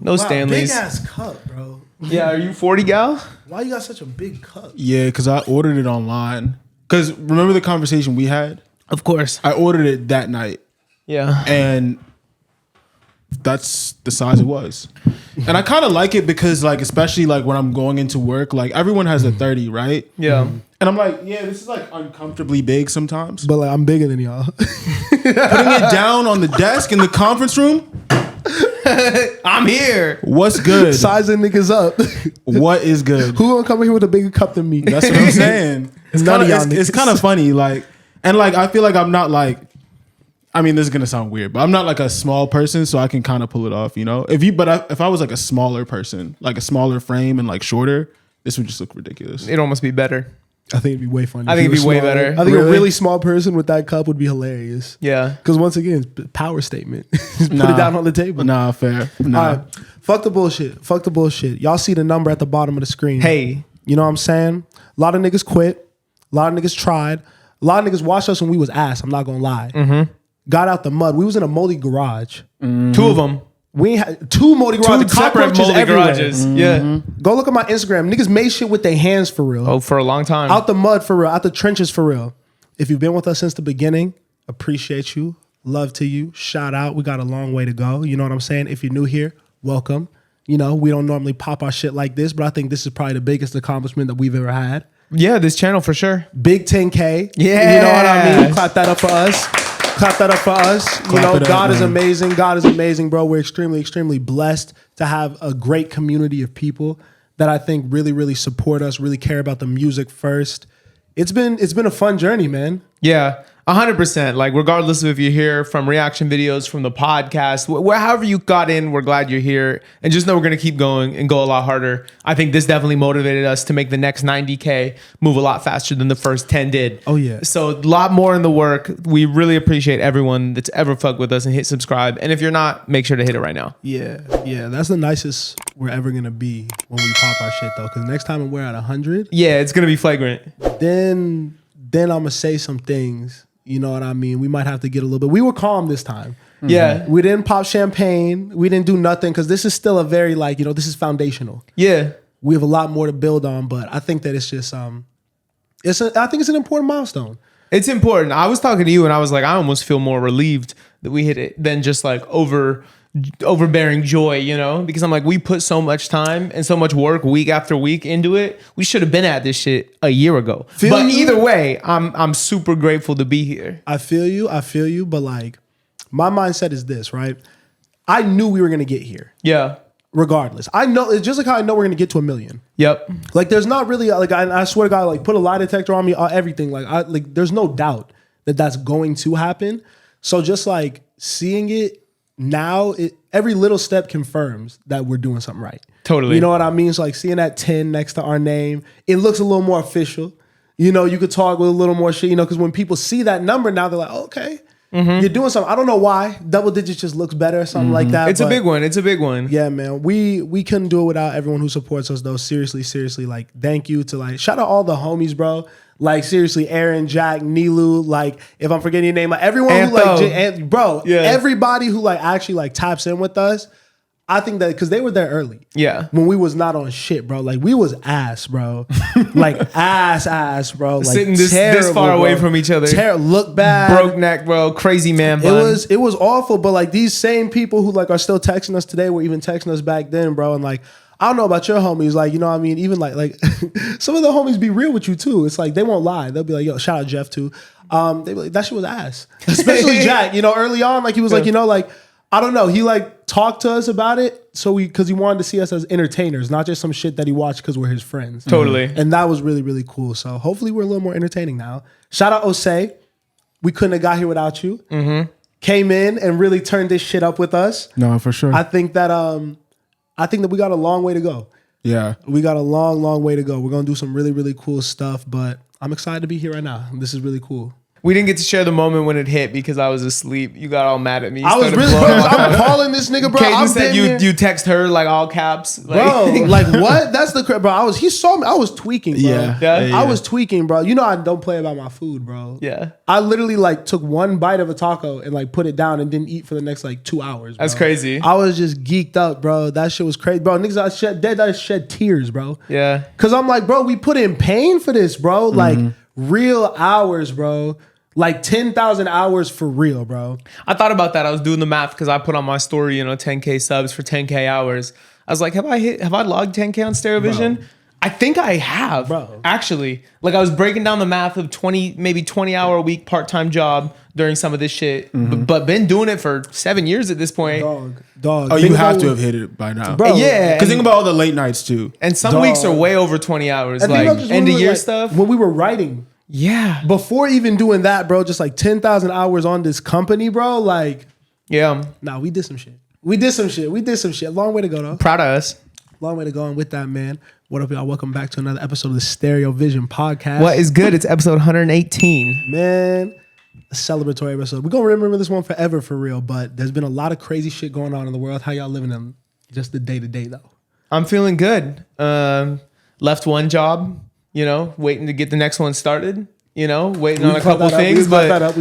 No Stanleys. Big ass cup, bro. Yeah, are you 40 gal? Why you got such a big cup? Yeah, because I ordered it online. Because remember the conversation we had? Of course. I ordered it that night. Yeah. And that's the size it was. And I kind of like it because, like, especially like when I'm going into work, like everyone has a 30, right? Yeah. And I'm like, yeah, this is like uncomfortably big sometimes. But like, I'm bigger than y'all. Putting it down on the desk in the conference room. I'm here. What's good? Sizing niggas up. What is good? Who gonna come in here with a bigger cup than me? That's what I'm saying. It's kind of funny, like, and like I feel like I'm not like, I mean, this is gonna sound weird, but I'm not like a small person, so I can kind of pull it off, you know. If I was like a smaller person, like a smaller frame and like shorter, this would just look ridiculous. It'd almost be better. I think it'd be way funny. I think it'd be way better. I think a really small person with that cup would be hilarious. Yeah. Because once again, it's a power statement. Just put it down on the table. Nah, fair. Nah. All right. Fuck the bullshit. Fuck the bullshit. Y'all see the number at the bottom of the screen. Hey. You know what I'm saying? A lot of niggas quit. A lot of niggas tried. A lot of niggas watched us when we was ass. I'm not gonna lie. Mm-hmm. Got out the mud. We was in a moldy garage. Mm-hmm. Two of them. We ain't had two moldy garages. Two separate moldy garages. Mm-hmm. Yeah. Go look at my Instagram. Niggas made shit with their hands for real. Oh, for a long time. Out the mud for real. Out the trenches for real. If you've been with us since the beginning, appreciate you. Love to you. Shout out. We got a long way to go. You know what I'm saying? If you're new here, welcome. You know, we don't normally pop our shit like this, but I think this is probably the biggest accomplishment that we've ever had. Yeah, this channel for sure. Big 10K. Yeah. You know what I mean? Clap that up for us. Clap that up for us. You know, God is amazing. God is amazing, bro. We're extremely, extremely blessed to have a great community of people that I think really, really support us, really care about the music first. It's been a fun journey, man. Yeah, 100%. Like, regardless of if you're here from reaction videos, from the podcast, however you got in, we're glad you're here. And just know we're going to keep going and go a lot harder. I think this definitely motivated us to make the next 90K move a lot faster than the first 10 did. Oh, yeah. So a lot more in the work. We really appreciate everyone that's ever fucked with us and hit subscribe. And if you're not, make sure to hit it right now. Yeah. That's the nicest we're ever going to be when we pop our shit, though. Because next time we're at 100. Yeah, it's going to be flagrant. Then I'm going to say some things. You know what I mean? We might have to get a little bit. We were calm this time. Yeah. We didn't pop champagne. We didn't do nothing because this is still a very like, you know, this is foundational. Yeah. We have a lot more to build on, but I think that it's just I think it's an important milestone. It's important. I was talking to you and I was like, I almost feel more relieved that we hit it than just like overbearing joy, you know, because I'm like, we put so much time and so much work week after week into it. We should have been at this shit a year ago. But either way, I'm super grateful to be here. I feel you, but like my mindset is this, right? I knew we were gonna get here. Yeah. Regardless. I know it's just like how I know we're gonna get to 1 million. Yep. Like there's not really like I swear to God, like put a lie detector on me, everything. Like there's no doubt that that's going to happen. So just like seeing it now, every little step confirms that we're doing something right. Totally. You know what I mean? So like seeing that 10 next to our name, it looks a little more official. You know, you could talk with a little more shit, you know, because when people see that number now, they're like, oh, okay, you're doing something. I don't know why. Double digits just looks better or something like that. It's a big one. It's a big one. Yeah, man. We couldn't do it without everyone who supports us, though. Seriously, like, thank you to, like, shout out all the homies, bro. Like, seriously, Aaron, Jack, Nilu, like, if I'm forgetting your name, like, everyone who, like, bro, everybody who, like, actually, like, taps in with us, I think that, because they were there early. Yeah. When we was not on shit, bro. Like, we was ass, bro. Like, ass, bro. Like, sitting this far away from each other. Look bad. Broke neck, bro. Crazy man bun. It was awful, but, like, these same people who, like, are still texting us today were even texting us back then, bro. And, like, I don't know about your homies, like, you know what I mean? Even like some of the homies be real with you too. It's like they won't lie. They'll be like, yo, shout out Jeff too. They be like, that shit was ass. Especially Jack, you know, early on, like he was like, you know, like, I don't know. He like talked to us about it because he wanted to see us as entertainers, not just some shit that he watched because we're his friends. Totally. And that was really, really cool. So hopefully we're a little more entertaining now. Shout out Osei. We couldn't have got here without you. Came in and really turned this shit up with us. No, for sure. I think that we got a long way to go. Yeah. We got a long, long way to go. We're going to do some really, really cool stuff, but I'm excited to be here right now. This is really cool. We didn't get to share the moment when it hit because I was asleep. You got all mad at me. I was really, bro, I'm calling this nigga, bro. Kaden said you text her like all caps. Like, bro, like what? That's the crap, bro. He saw me. I was tweaking, bro. Yeah. I was tweaking, bro. You know I don't play about my food, bro. Yeah. I literally like took one bite of a taco and like put it down and didn't eat for the next like 2 hours, bro. That's crazy. I was just geeked up, bro. That shit was crazy, bro. Niggas, I shed tears, bro. Yeah. Cause I'm like, bro, we put in pain for this, bro. Like real hours, bro. Like 10,000 hours for real, bro. I thought about that. I was doing the math because I put on my story, 10K subs for 10K hours. I was like, have I logged 10K on StereoVision? Bro. I think I have, bro. Actually, like I was breaking down the math of 20 hour a week part-time job during some of this shit, but been doing it for 7 years at this point. Dog. Oh, you have to have hit it by now, bro. Yeah, because think about all the late nights too. And some weeks are way over 20 hours, and like end of year like, stuff. When we were writing. Yeah. Before even doing that, bro, just like 10,000 hours on this company, bro. Like, yeah. Nah, we did some shit. We did some shit. Long way to go, though. Proud of us. Long way to go. And with that, man, what up, y'all? Welcome back to another episode of the StereoVision podcast. What is good? It's episode 118. Man, a celebratory episode. We're going to remember this one forever for real, but there's been a lot of crazy shit going on in the world. How y'all living in just the day-to-day, though? I'm feeling good. Left one job. Waiting to get the next one started, waiting on a couple things, but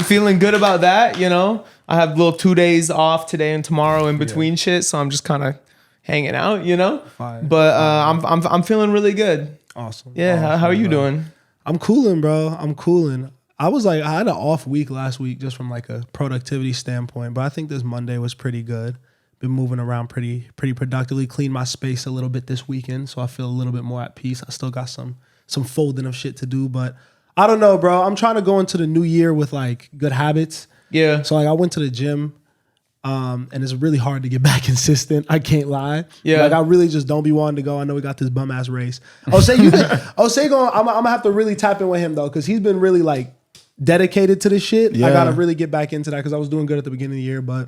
feeling good about that, I have little 2 days off today and tomorrow in between shit, so I'm just kind of hanging out, Fire. But I'm feeling really good. Awesome. Yeah, awesome, how are you bro. doing? I'm cooling, bro. I'm cooling. I had an off week last week just from like a productivity standpoint, but I think this Monday was pretty good. Been moving around pretty productively. Cleaned my space a little bit this weekend, so I feel a little bit more at peace. I still got some folding of shit to do, but I don't know, bro. I'm trying to go into the new year with like good habits. Yeah. So like I went to the gym, and it's really hard to get back consistent. I can't lie. Yeah. Like I really just don't be wanting to go. I know we got this bum ass race. I'm gonna have to really tap in with him though, because he's been really like dedicated to this shit. Yeah. I gotta really get back into that because I was doing good at the beginning of the year, but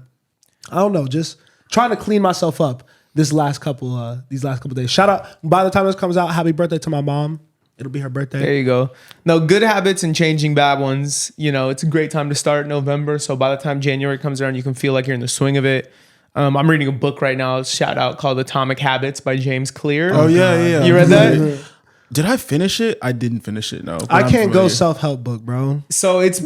I don't know, just trying to clean myself up these last couple days. Shout out, by the time this comes out, happy birthday to my mom. It'll be her birthday. There you go. No, good habits and changing bad ones. It's a great time to start November. So by the time January comes around, you can feel like you're in the swing of it. I'm reading a book right now, shout out, called Atomic Habits by James Clear. Oh yeah. You read that? Did I finish it? I didn't finish it. No, I can't go self-help book, bro. So it's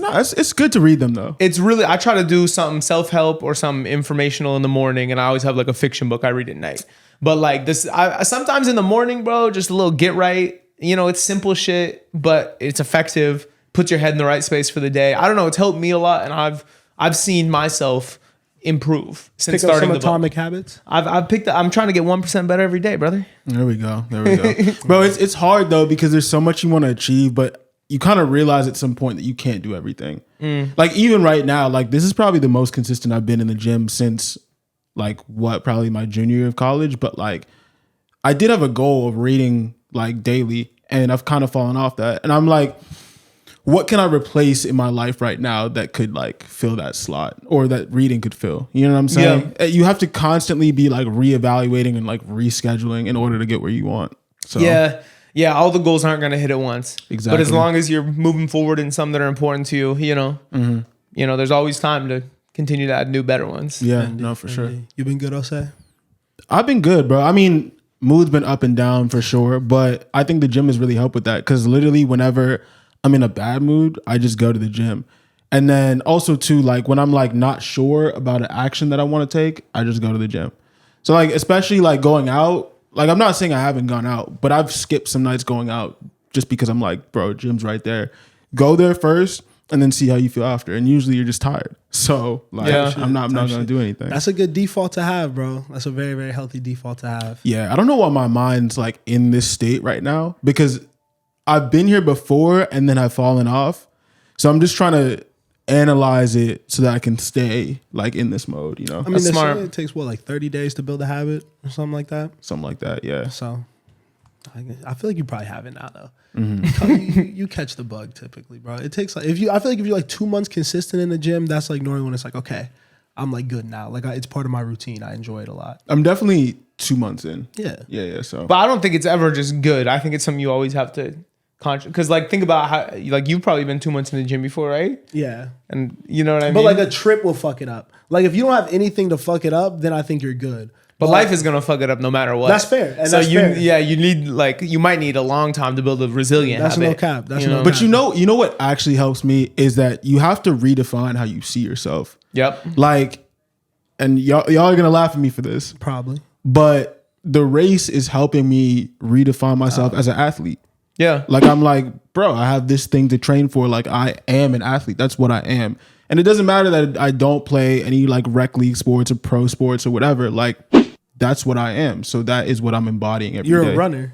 good to read them though. It's really, I try to do something self-help or something informational in the morning, and I always have like a fiction book I read at night. But like this, I sometimes in the morning, bro, just a little get right. It's simple shit, but it's effective. Puts your head in the right space for the day. I don't know. It's helped me a lot, and I've seen myself improve since starting the Atomic Habits. I'm trying to get 1% better every day, brother. There we go. Bro, it's hard though because there's so much you want to achieve, but you kind of realize at some point that you can't do everything. Like even right now, like this is probably the most consistent I've been in the gym since probably my junior year of college. But like I did have a goal of reading like daily, and I've kind of fallen off that. And I'm like, what can I replace in my life right now that could like fill that slot, or that reading could fill? You know what I'm saying? Yeah. You have to constantly be like reevaluating and like rescheduling in order to get where you want. So yeah, all the goals aren't going to hit at once. Exactly. But as long as you're moving forward in some that are important to you, there's always time to continue to add new, better ones. Yeah, no, for sure. You been good, Jose? I've been good, bro. I mean, mood's been up and down for sure, but I think the gym has really helped with that, because literally whenever I'm in a bad mood, I just go to the gym. And then also too, like when I'm like not sure about an action that I want to take, I just go to the gym. So like, especially like going out, like I'm not saying I haven't gone out, but I've skipped some nights going out just because I'm like, bro, gym's right there. Go there first and then see how you feel after. And usually you're just tired. So like, I'm not going to do anything. That's a good default to have, bro. That's a very, very healthy default to have. Yeah. I don't know why my mind's like in this state right now, because I've been here before and then I've fallen off. So I'm just trying to analyze it so that I can stay like in this mode, I mean, smart. It takes like 30 days to build a habit or something like that. Something like that, yeah. So I feel like you probably have it now though. Mm-hmm. you catch the bug typically, bro. It takes like I feel like if you're like 2 months consistent in the gym, that's like normally when it's like, okay, I'm like good now. Like it's part of my routine. I enjoy it a lot. I'm definitely 2 months in. Yeah. So, but I don't think it's ever just good. I think it's something you always have to Because like think about how like you've probably been 2 months in the gym before, right? Yeah. And you know what I mean? But like a trip will fuck it up. Like if you don't have anything to fuck it up, then I think you're good. But life is gonna fuck it up no matter what. That's fair. And so that's you fair. you need like you might need a long time to build a resilient That's habit. no cap. That's no cap. But you know what actually helps me is that you have to redefine how you see yourself. Yep. Like, and y'all are gonna laugh at me for this, Probably. but the race is helping me redefine myself as an athlete. Yeah. Like I'm like, bro, I have this thing to train for. Like I am an athlete. That's what I am. And it doesn't matter that I don't play any like rec league sports or pro sports or whatever. Like that's what I am. So that is what I'm embodying every day. You're a runner.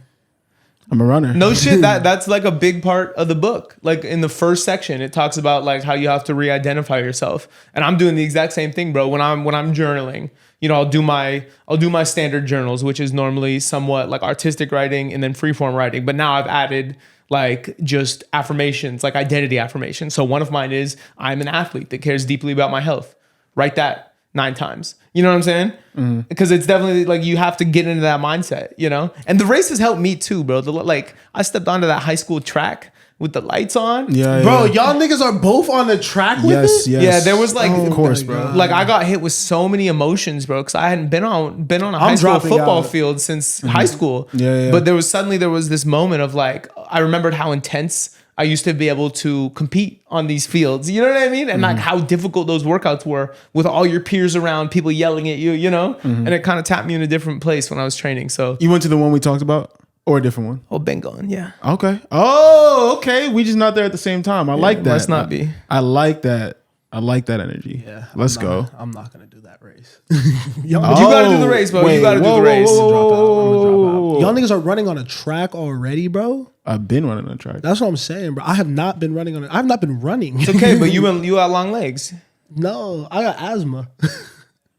I'm a runner. No shit. That's like a big part of the book. Like in the first section, it talks about like how you have to re-identify yourself. And I'm doing the exact same thing, bro. When I'm journaling, you know, I'll do my standard journals, which is normally somewhat like artistic writing and then freeform writing. But now I've added like just affirmations, like identity affirmations. So one of mine is I'm an athlete that cares deeply about my health. Write that 9 times. You know what I'm saying? Because it's definitely like you have to get into that mindset, you know? And the race has helped me too, bro. Like I stepped onto that high school track with the lights on. Yeah, Bro, y'all niggas are both on the track with it? Yes. Yeah, there was like, of course, bro. Like I got hit with so many emotions, bro, because I hadn't been on a high school dropping football out. field since high school. Yeah. But there was this moment of like, I remembered how intense I used to be able to compete on these fields. You know what I mean? And like how difficult those workouts were with all your peers around, people yelling at you, you know? And it kind of tapped me in a different place when I was training. So, You went to the one we talked about or a different one? oh, been going, yeah. Okay. Oh, okay. We just not there at the same time. I like that. Must not be. I like that. I like that energy. Yeah. Let's go. I'm not going to do that race. But you got to do the race, bro. You got to do the race. I'm gonna drop out. Y'all niggas are running on a track already, bro? I've been running on track. That's what I'm saying, bro. I have not been running on it. I have not been running. It's okay, but you got long legs. No, I got asthma.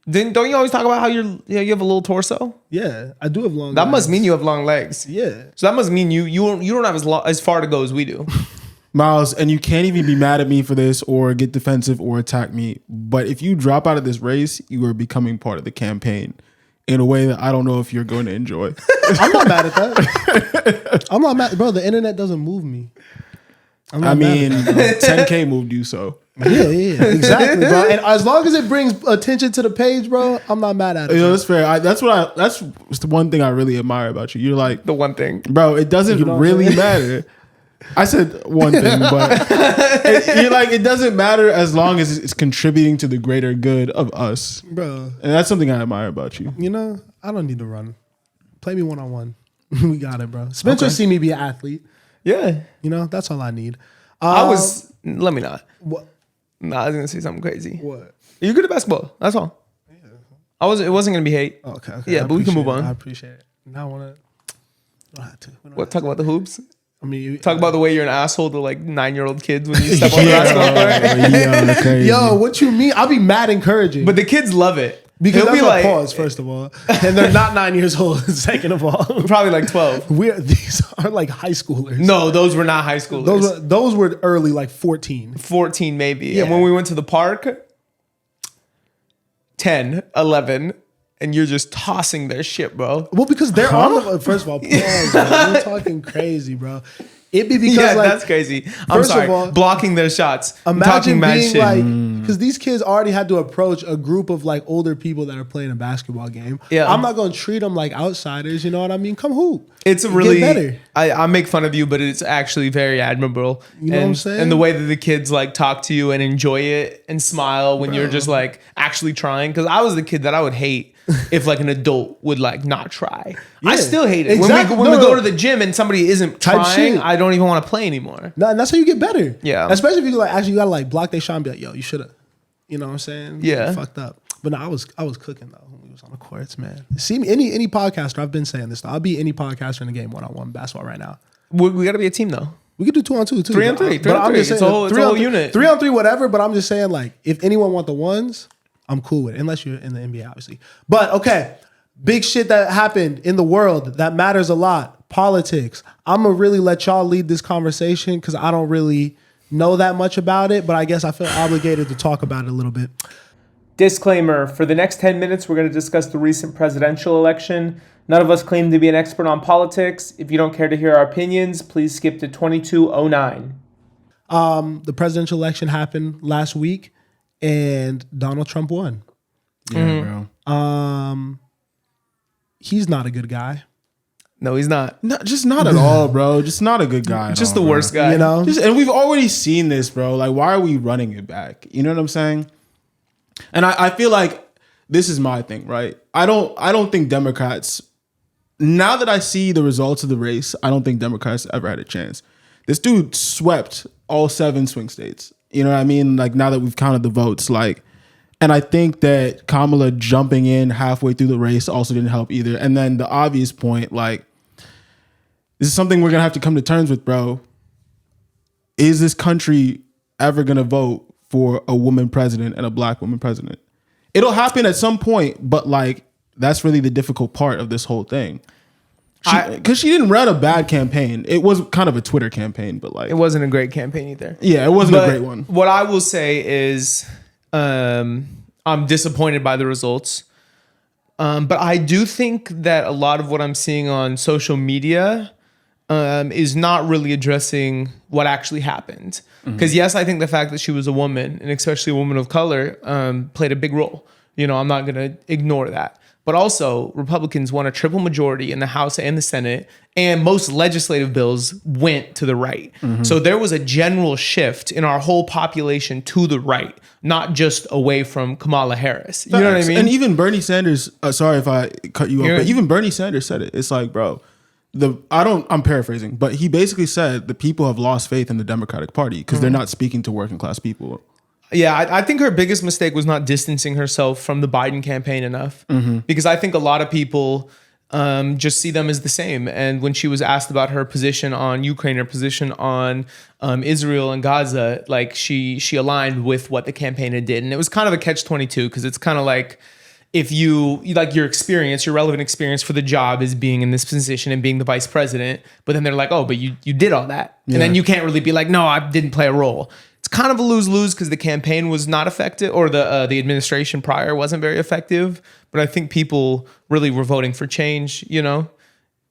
Don't you always talk about how you have a little torso? Yeah, I do have long That legs. must mean you have long legs. Yeah. So that must mean you don't have as far to go as we do. Miles, and you can't even be mad at me for this or get defensive or attack me. But if you drop out of this race, you are becoming part of the campaign in a way that I don't know if you're going to enjoy. I'm not mad at that. I'm not mad. Bro, the internet doesn't move me. I'm not mad at that, 10K moved you, so. Yeah, exactly, bro. And as long as it brings attention to the page, bro, I'm not mad at it. You know, that's fair. That's the one thing I really admire about you. You're like, The one thing. bro, it doesn't really matter. I said one thing, but you're like, it doesn't matter as long as it's contributing to the greater good of us. Bro, And that's something I admire about you. you know, I don't need to run. Play me one-on-one. We got it, bro. Spencer see me be an athlete. Yeah. You know, that's all I need. Let me not. What? Nah, I was gonna say something crazy. What? You're good at basketball. That's all. It wasn't gonna be hate. Okay. Yeah, I but we can move appreciate it. on. I appreciate it. Now I want to. We don't have to. We don't What? Talk about the hoops. I mean, Talk about the way you're an asshole to like 9-year-old kids when you step on the basketball court. Yeah, crazy. Yo, what you mean? I'll be mad encouraging. But the kids love it. because He'll that's be a like, pause, first of all. And they're not 9 years old, second of all. probably like 12. These are like high schoolers. No, those were not high schoolers. Those were early, like 14. 14 maybe. Yeah. And when we went to the park, 10, 11, and you're just tossing their shit, bro. Well, because they're on the first of all, pause, man. You're talking crazy, bro. It'd be because Yeah, like that's crazy. I'm first of sorry. all, blocking their shots. imagine Talking mad being shit. like, because these kids already had to approach a group of like older people that are playing a basketball game. Yeah. I'm not going to treat them like outsiders. You know what I mean? Come hoop. It's a Get really better. I make fun of you, but it's actually very admirable. You know what I'm saying? And the way that the kids like talk to you and enjoy it and smile when you're just like actually trying. Because I was the kid that I would hate if like an adult would like not try. I Yeah. still hate it. Exactly. When we No, go no. to the gym and somebody isn't Type trying, shit. I don't even want to play anymore. No, and that's how you get better. Yeah. Especially if you like actually you gotta like block their shot and be like, yo, you should have. You know what I'm saying? Yeah. You fucked up. But no, I was cooking though when we was on the courts, man. See me any podcaster, I've been saying this though. I'll be any podcaster in the game one-on-one basketball right now. We got to be a team though. We could do 2-on-2 too. 3-on-3. But I'm 3-on-3. just It's saying, a whole 3-on-3 unit. 3-on-3, whatever. But I'm just saying, like, if anyone want the ones, I'm cool with it. Unless you're in the NBA, obviously. But okay, big shit that happened in the world that matters a lot. Politics. I'm gonna really let y'all lead this conversation because I don't really know that much about it. But I guess I feel obligated to talk about it a little bit. Disclaimer, for the next 10 minutes, we're going to discuss the recent presidential election. None of us claim to be an expert on politics. If you don't care to hear our opinions, please skip to 2209. The presidential election happened last week, and Donald Trump won. Yeah, bro. He's not a good guy. No, he's not. No, just not at all, bro. Just not a good guy. Just all, the worst guy. You know? And we've already seen this, bro. Like, why are we running it back? You know what I'm saying? And I feel like this is my thing, right? I don't think Democrats, now that I see the results of the race, I don't think Democrats ever had a chance. This dude swept all 7 swing states. You know what I mean? Like, now that we've counted the votes, like, and I think that Kamala jumping in halfway through the race also didn't help either. And then the obvious point, like, this is something we're going to have to come to terms with, bro. Is this country ever going to vote for a woman president and a black woman president? It'll happen at some point, but like, that's really the difficult part of this whole thing. Because she didn't run a bad campaign. It was kind of a Twitter campaign, but like, it wasn't a great campaign either. Yeah, it wasn't a great one. What I will say is, I'm disappointed by the results. But I do think that a lot of what I'm seeing on social media is not really addressing what actually happened. Because yes, I think the fact that she was a woman, and especially a woman of color, played a big role. You know, I'm not going to ignore that. But also, Republicans won a triple majority in the House and the Senate, and most legislative bills went to the right. So there was a general shift in our whole population to the right, not just away from Kamala Harris. You know what I mean? And even Bernie Sanders, sorry if I cut you off, but even Bernie Sanders said it. It's like, bro, I'm paraphrasing, but he basically said the people have lost faith in the Democratic Party because they're not speaking to working class people. Yeah, I think her biggest mistake was not distancing herself from the Biden campaign enough, because I think a lot of people just see them as the same. And when she was asked about her position on Ukraine, her position on Israel and Gaza, like she aligned with what the campaign had did. And it was kind of a catch-22, because it's kind of like, if you like your experience, your relevant experience for the job is being in this position and being the vice president, but then they're like, oh, but you did all that. Yeah. And then you can't really be like, no, I didn't play a role. It's kind of a lose-lose because the campaign was not effective, or the administration prior wasn't very effective. But I think people really were voting for change, you know?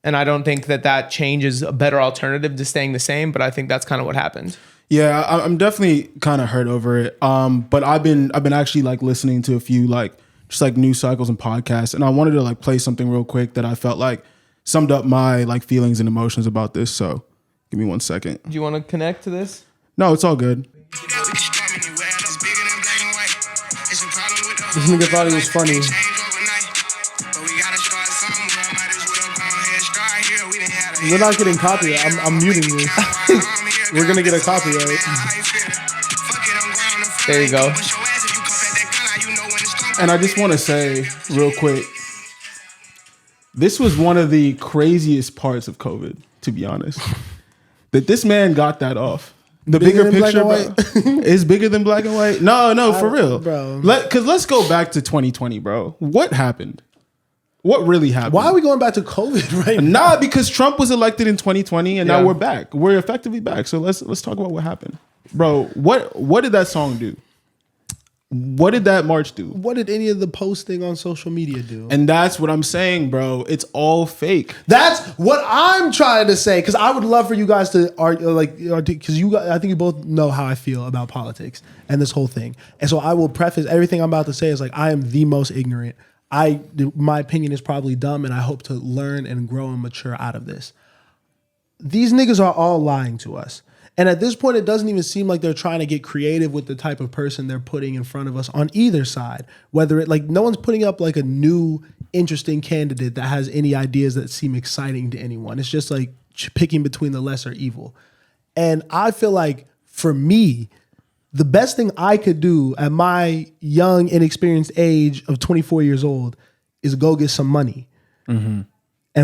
And I don't think that change is a better alternative to staying the same, but I think that's kind of what happened. Yeah, I'm definitely kind of hurt over it. But I've been actually like listening to a few like just like news cycles and podcasts, and I wanted to like play something real quick that I felt like summed up my like feelings and emotions about this. So give me 1 second. Do you want to connect to this? No, it's all good. This nigga thought he was funny. We're not getting copyright. I'm muting you. We're gonna get a copyright. There you go. And I just want to say real quick, this was one of the craziest parts of COVID, to be honest. That this man got that off. The bigger picture, bro, is bigger than black and white. No, for real, bro. Because let's go back to 2020, bro. What happened? What really happened? Why are we going back to COVID right now? Nah, because Trump was elected in 2020, and now we're back. We're effectively back. So let's talk about what happened, bro. What did that song do? What did that march do? What did any of the posting on social media do? And that's what I'm saying, bro. It's all fake. That's what I'm trying to say. Because I would love for you guys to argue, because I think you both know how I feel about politics and this whole thing. And so I will preface everything I'm about to say is like, I am the most ignorant. My opinion is probably dumb, and I hope to learn and grow and mature out of this. These niggas are all lying to us. And at this point, it doesn't even seem like they're trying to get creative with the type of person they're putting in front of us on either side. Whether it, like, no one's putting up like a new, interesting candidate that has any ideas that seem exciting to anyone. It's just like picking between the lesser evil. And I feel like for me, the best thing I could do at my young, inexperienced age of 24 years old is go get some money and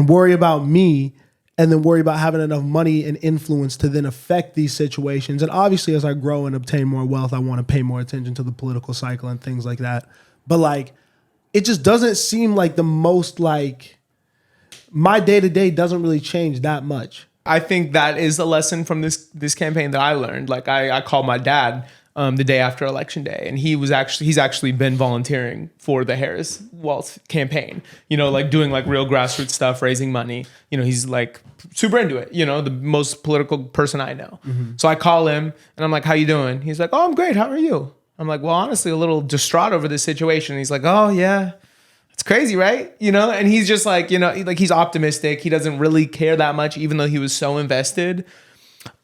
worry about me, and then worry about having enough money and influence to then affect these situations. And obviously, as I grow and obtain more wealth, I want to pay more attention to the political cycle and things like that. But like, it just doesn't seem like the most, like, my day-to-day doesn't really change that much. I think that is a lesson from this campaign that I learned. Like I called my dad the day after election day, and he's actually been volunteering for the Harris Walz campaign. You know, like doing like real grassroots stuff, raising money. You know, he's like super into it. You know, the most political person I know. So I call him and I'm like, "How you doing?" He's like, "Oh, I'm great. How are you?" I'm like, "Well, honestly, a little distraught over this situation." He's like, "Oh yeah, it's crazy, right?" You know, and he's just like, you know, like he's optimistic. He doesn't really care that much, even though he was so invested.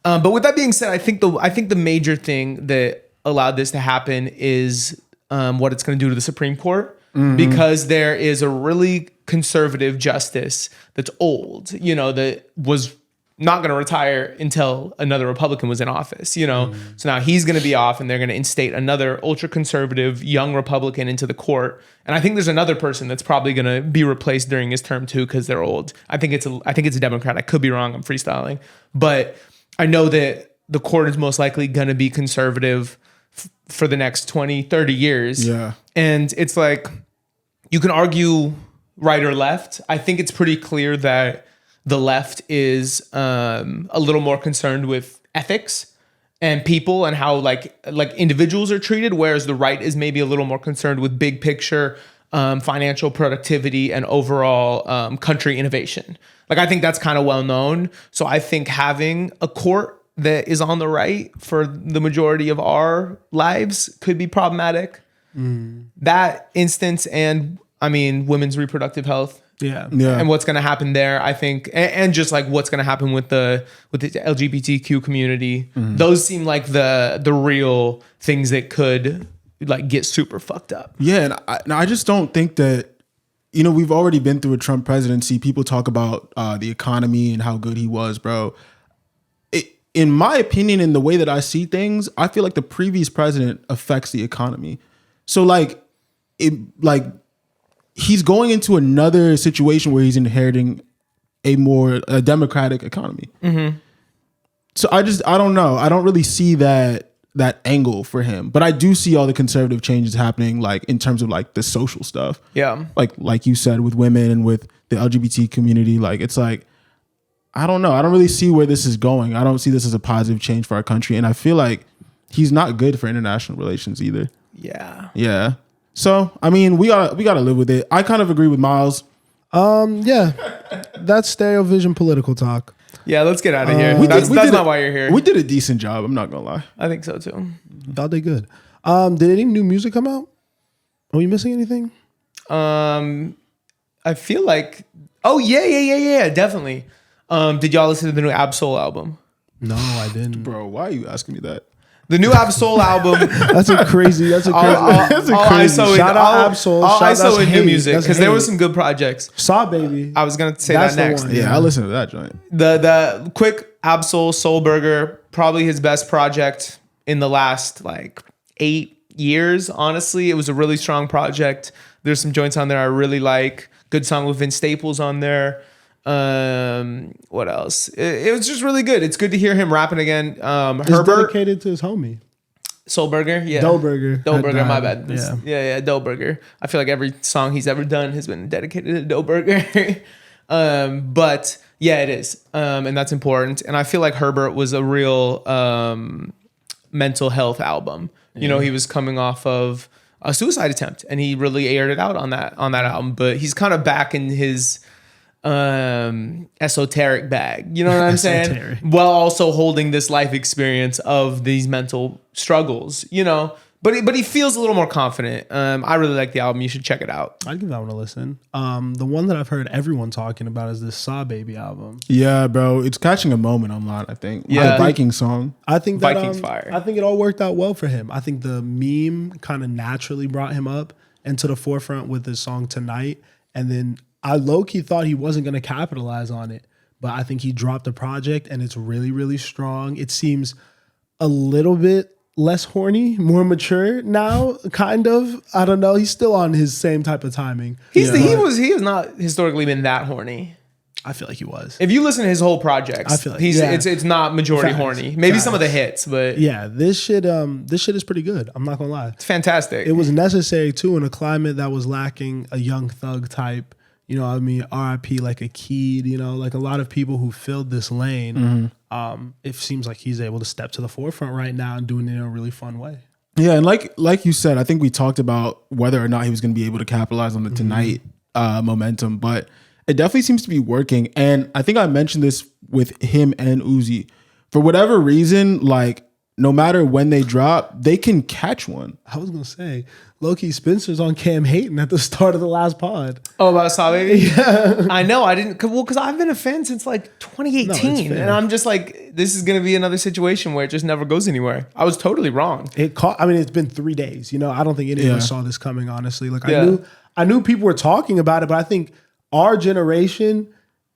But with that being said, I think the major thing that allowed this to happen is what it's going to do to the Supreme Court, because there is a really conservative justice that's old, you know, that was not going to retire until another Republican was in office, you know. So now he's going to be off, and they're going to instate another ultra conservative young Republican into the court. And I think there's another person that's probably going to be replaced during his term too, because they're old. I think it's a Democrat. I could be wrong. I'm freestyling, but I know that the court is most likely going to be conservative for the next 20, 30 years. Yeah. And it's like, you can argue right or left. I think it's pretty clear that the left is a little more concerned with ethics and people and how like individuals are treated, whereas the right is maybe a little more concerned with big picture financial productivity and overall country innovation. Like, I think that's kind of well known. So I think having a court that is on the right for the majority of our lives could be problematic. That instance, and I mean, women's reproductive health. Yeah. And what's going to happen there, I think, and just like what's going to happen with the LGBTQ community. Those seem like the real things that could like get super fucked up. Yeah, and I just don't think that, you know, we've already been through a Trump presidency. People talk about the economy and how good he was, bro. In my opinion, in the way that I see things, I feel like the previous president affects the economy. So he's going into another situation where he's inheriting a democratic economy. So I don't know. I don't really see that angle for him, but I do see all the conservative changes happening, like in terms of like the social stuff. Yeah. Like you said, with women and with the LGBT community, like it's like, I don't know. I don't really see where this is going. I don't see this as a positive change for our country. And I feel like he's not good for international relations either. Yeah. Yeah. So, I mean, we gotta live with it. I kind of agree with Miles. Yeah. That's Stereo Vision political talk. Yeah, let's get out of here. That's not why you're here. We did a decent job. I'm not gonna lie. I think so too. Y'all did good. Did any new music come out? Are we missing anything? I feel like, oh yeah, definitely. Did y'all listen to the new Ab-Soul album? No, I didn't. Bro, why are you asking me that? The new Ab-Soul album. That's a crazy. Shout out Ab-Soul. I'll ISO in new music because there were some good projects. Saw Baby. I was gonna say that next. Yeah, I listened to that joint. The quick Ab-Soul Soul Burger, probably his best project in the last like 8 years. Honestly, it was a really strong project. There's some joints on there I really like. Good song with Vince Staples on there. What else? It was just really good. It's good to hear him rapping again. It's Herbert, dedicated to his homie. Soul Burger, yeah. Dough Burger. My bad. Yeah, Dough Burger. I feel like every song he's ever done has been dedicated to Dough Burger. But yeah, it is. And that's important. And I feel like Herbert was a real mental health album. You know, he was coming off of a suicide attempt and he really aired it out on that album. But he's kind of back in his esoteric bag, you know what I'm saying? While also holding this life experience of these mental struggles, you know. But he feels a little more confident. I really like the album. You should check it out. I'd give that one a listen. The one that I've heard everyone talking about is this Saw Baby album. Yeah, bro. It's catching a moment online, I think. Yeah. The Viking song. I think that, Viking's fire. I think it all worked out well for him. I think the meme kind of naturally brought him up into the forefront with his song Tonight. And then I low-key thought he wasn't going to capitalize on it. But I think he dropped the project and it's really, really strong. It seems a little bit less horny, more mature now, kind of. I don't know. He's still on his same type of timing. He has not historically been that horny. I feel like he was. If you listen to his whole project, I feel like it's not majority horny. Maybe some of the hits, but yeah, this shit is pretty good. I'm not gonna lie. It's fantastic. It was necessary too in a climate that was lacking a Young Thug type, You know what I mean? R.I.P. like a Keed, you know, like a lot of people who filled this lane. It seems like he's able to step to the forefront right now and doing it in a really fun way. Yeah, and like you said, I think we talked about whether or not he was going to be able to capitalize on the tonight momentum, but it definitely seems to be working. And I think I mentioned this with him and Uzi. For whatever reason, like no matter when they drop, they can catch one. I was gonna say, low-key Spencer's on Cam Hayden at the start of the last pod. Oh, about Sabe? Yeah. I know. I didn't. Well, because I've been a fan since like 2018, and I'm just like, this is gonna be another situation where it just never goes anywhere. I was totally wrong. It's been 3 days. You know, I don't think any of us saw this coming. Honestly, like Yeah. I knew people were talking about it, but I think our generation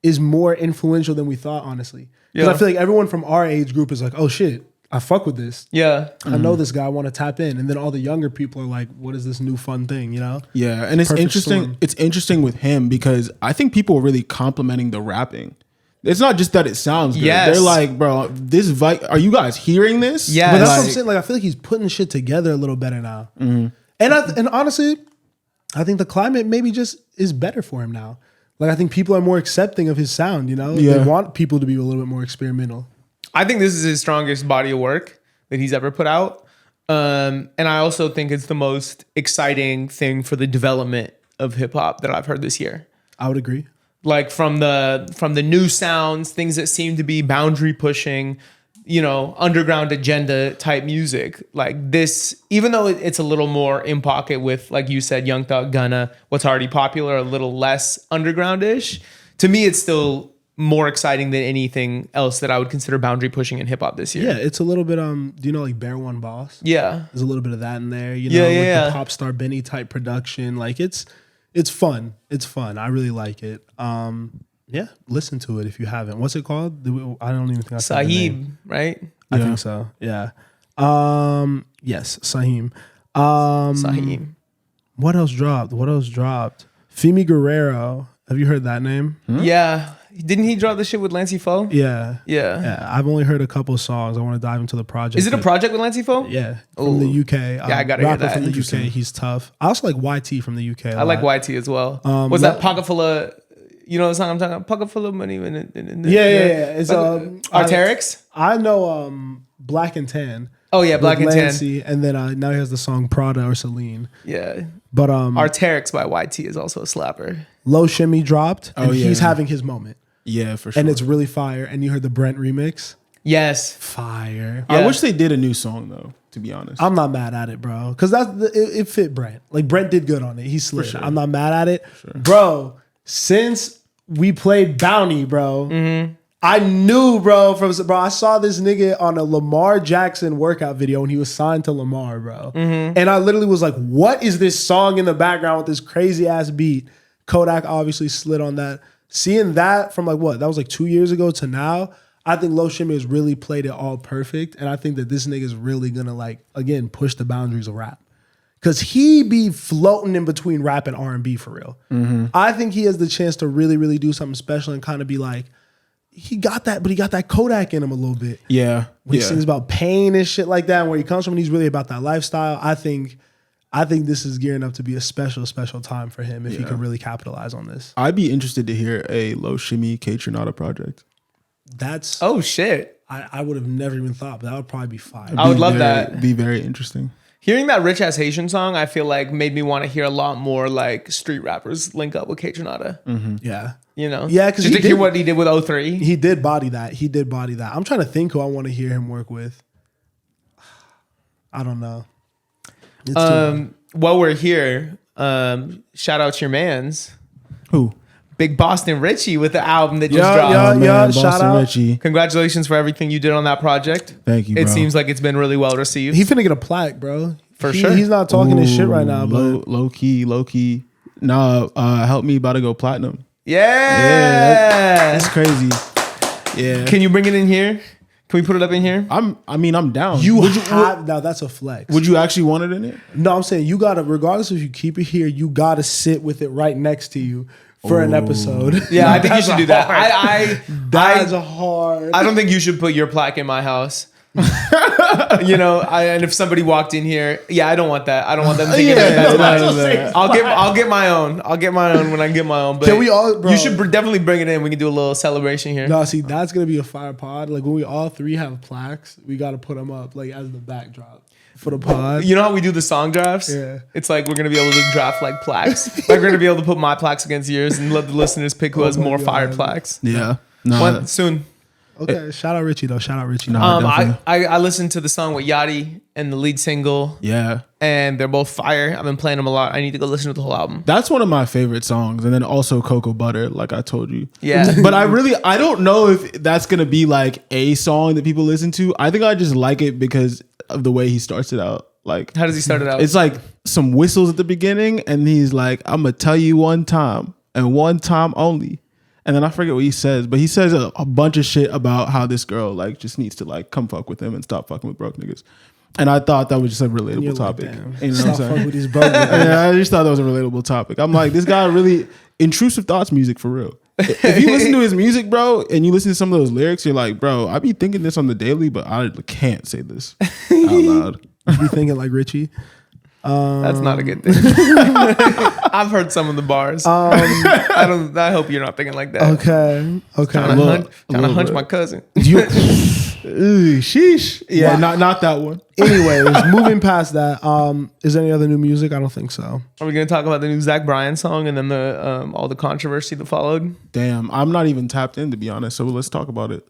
is more influential than we thought. Honestly, because I feel like everyone from our age group is like, oh shit, I fuck with this. Yeah. I know this guy, I want to tap in. And then all the younger people are like, what is this new fun thing, you know? Yeah, and it's Perfect interesting. storm. It's interesting with him because I think people are really complimenting the rapping. It's not just that it sounds good. Yes. They're like, bro, are you guys hearing this? Yes. But that's what I'm Like- saying. Like, I feel like he's putting shit together a little better now. And honestly, I think the climate maybe just is better for him now. Like, I think people are more accepting of his sound, you know? Yeah. They want people to be a little bit more experimental. I think this is his strongest body of work that he's ever put out. And I also think it's the most exciting thing for the development of hip hop that I've heard this year. I would agree. Like from the new sounds, things that seem to be boundary pushing, you know, underground agenda type music. Like this, even though it's a little more in pocket with, like you said, Young Thug, Gunna, what's already popular, a little less underground-ish. To me, it's still more exciting than anything else that I would consider boundary pushing in hip hop this year. Yeah, it's a little bit, do you know like Bear One Boss? Yeah. There's a little bit of that in there, you know, Yeah, like yeah. the Pop Star Benny type production. Like it's fun. It's fun. I really like it. Yeah, listen to it if you haven't. What's it called? I don't even think I said the name. Sahib, right? I think so. Yeah. Yes, Sahim. Sahib. What else dropped? Femi Guerrero. Have you heard that name? Yeah. Didn't he drop the shit with Lancey Foe? Yeah. Yeah. Yeah. I've only heard a couple songs. I want to dive into the project. Is it a project with Lancey Foe? Yeah, from the UK. Yeah, I gotta hear rapper that. from the Interesting. UK. He's tough. I also like YT from the UK. I like YT as well. Was that pocket full of, you know the song I'm talking about? Pocket full of money. Yeah. It's Arterix? I know Black and Tan. Oh yeah, Black with and Tan. Lancey, and then now he has the song Prada or Celine. Yeah. But Arterix by YT is also a slapper. Low Shimmy dropped, and yeah. he's having his moment, Yeah, for sure. and it's really fire. And you heard the Brent remix, Yes. fire. I Yeah. wish they did a new song though, to be honest. I'm not mad at it, bro, because it fit Brent. Like Brent did good on it. He slid. sure. I'm not mad at it, bro. Since we played Bounty, bro, I knew, bro. I saw this nigga on a Lamar Jackson workout video, and he was signed to Lamar, bro. And I literally was like, "What is this song in the background with this crazy ass beat?" Kodak obviously slid on that. Seeing that from that was like 2 years ago to now. I think Low Shimmy has really played it all perfect, and I think that this nigga is really gonna again push the boundaries of rap. Cause he be floating in between rap and R&B for real. I think he has the chance to really, really do something special and kind of be like, he got that, but he got that Kodak in him a little bit. Yeah. When he sings about pain and shit like that, and where he comes from, and he's really about that lifestyle. I think this is gearing up to be a special, special time for him if he can really capitalize on this. I'd be interested to hear a Low Shimmy K Tronada project. That's Oh shit. I would have never even thought, but that would probably be fire. I would love that. Be very interesting. Hearing that Rich Ass Haitian song, I feel like made me want to hear a lot more like street rappers link up with K Tronada. Yeah. You know? Yeah, 'cause just he to hear did- what he did with 03. He did body that. I'm trying to think who I want to hear him work with. I don't know. It's too While we're here, shout out to your mans. Who? Big Boston Richie with the album that just Yeah, dropped. yeah. Oh, man, shout Boston out. Richie. Congratulations for everything you did on that project. Thank you, It bro. seems like it's been really well received. He finna get a plaque, bro. For sure. He's not talking his shit right now, but low key. Nah, Help Me about to go platinum. yeah. That's crazy. Yeah. Can you bring it in here? Can we put it up in here? I'm down. now that's a flex. Would you actually want it in it? No, I'm saying you gotta, regardless if you keep it here, you gotta sit with it right next to you for an episode. Yeah, I think you should do that. That's hard. I don't think you should put your plaque in my house. You know, and if somebody walked in here, I don't want that. I don't want them thinking that. I'll get my own. I'll get my own when I get my own. But can we all? Bro, you should definitely bring it in. We can do a little celebration here. No, see, that's gonna be a fire pod. Like when we all three have plaques, we got to put them up like as the backdrop for the pod. You know how we do the song drafts? Yeah. It's like we're gonna be able to draft like plaques. Like we're gonna be able to put my plaques against yours and let the listeners pick who has more fire plaques. Yeah. No. Soon. Okay, shout out Richie though. Shout out Richie. No, I listened to the song with Yachty and the lead single. Yeah. And they're both fire. I've been playing them a lot. I need to go listen to the whole album. That's one of my favorite songs. And then also Cocoa Butter, like I told you. Yeah. But I don't know if that's going to be like a song that people listen to. I think I just like it because of the way he starts it out. Like, how does he start it out? It's like some whistles at the beginning. And he's like, I'm going to tell you one time and one time only. And then I forget what he says, but he says a bunch of shit about how this girl like just needs to like come fuck with him and stop fucking with broke niggas. And I thought that was just a relatable topic. Like, you know what I'm stop saying? fucking with these broke niggas. Yeah, I just thought that was a relatable topic. I'm like, this guy really intrusive thoughts music for real. If you listen to his music, bro, and you listen to some of those lyrics, you're like, bro, I be thinking this on the daily, but I can't say this out loud. You be thinking like Richie. That's not a good thing. I've heard some of the bars. I hope you're not thinking like that. Okay. Trying to hunch my cousin. Sheesh. Yeah, not that one. Anyways, moving past that, is there any other new music? I don't think so. Are we gonna talk about the new Zach Bryan song and then the all the controversy that followed? Damn, I'm not even tapped in to be honest. So let's talk about it.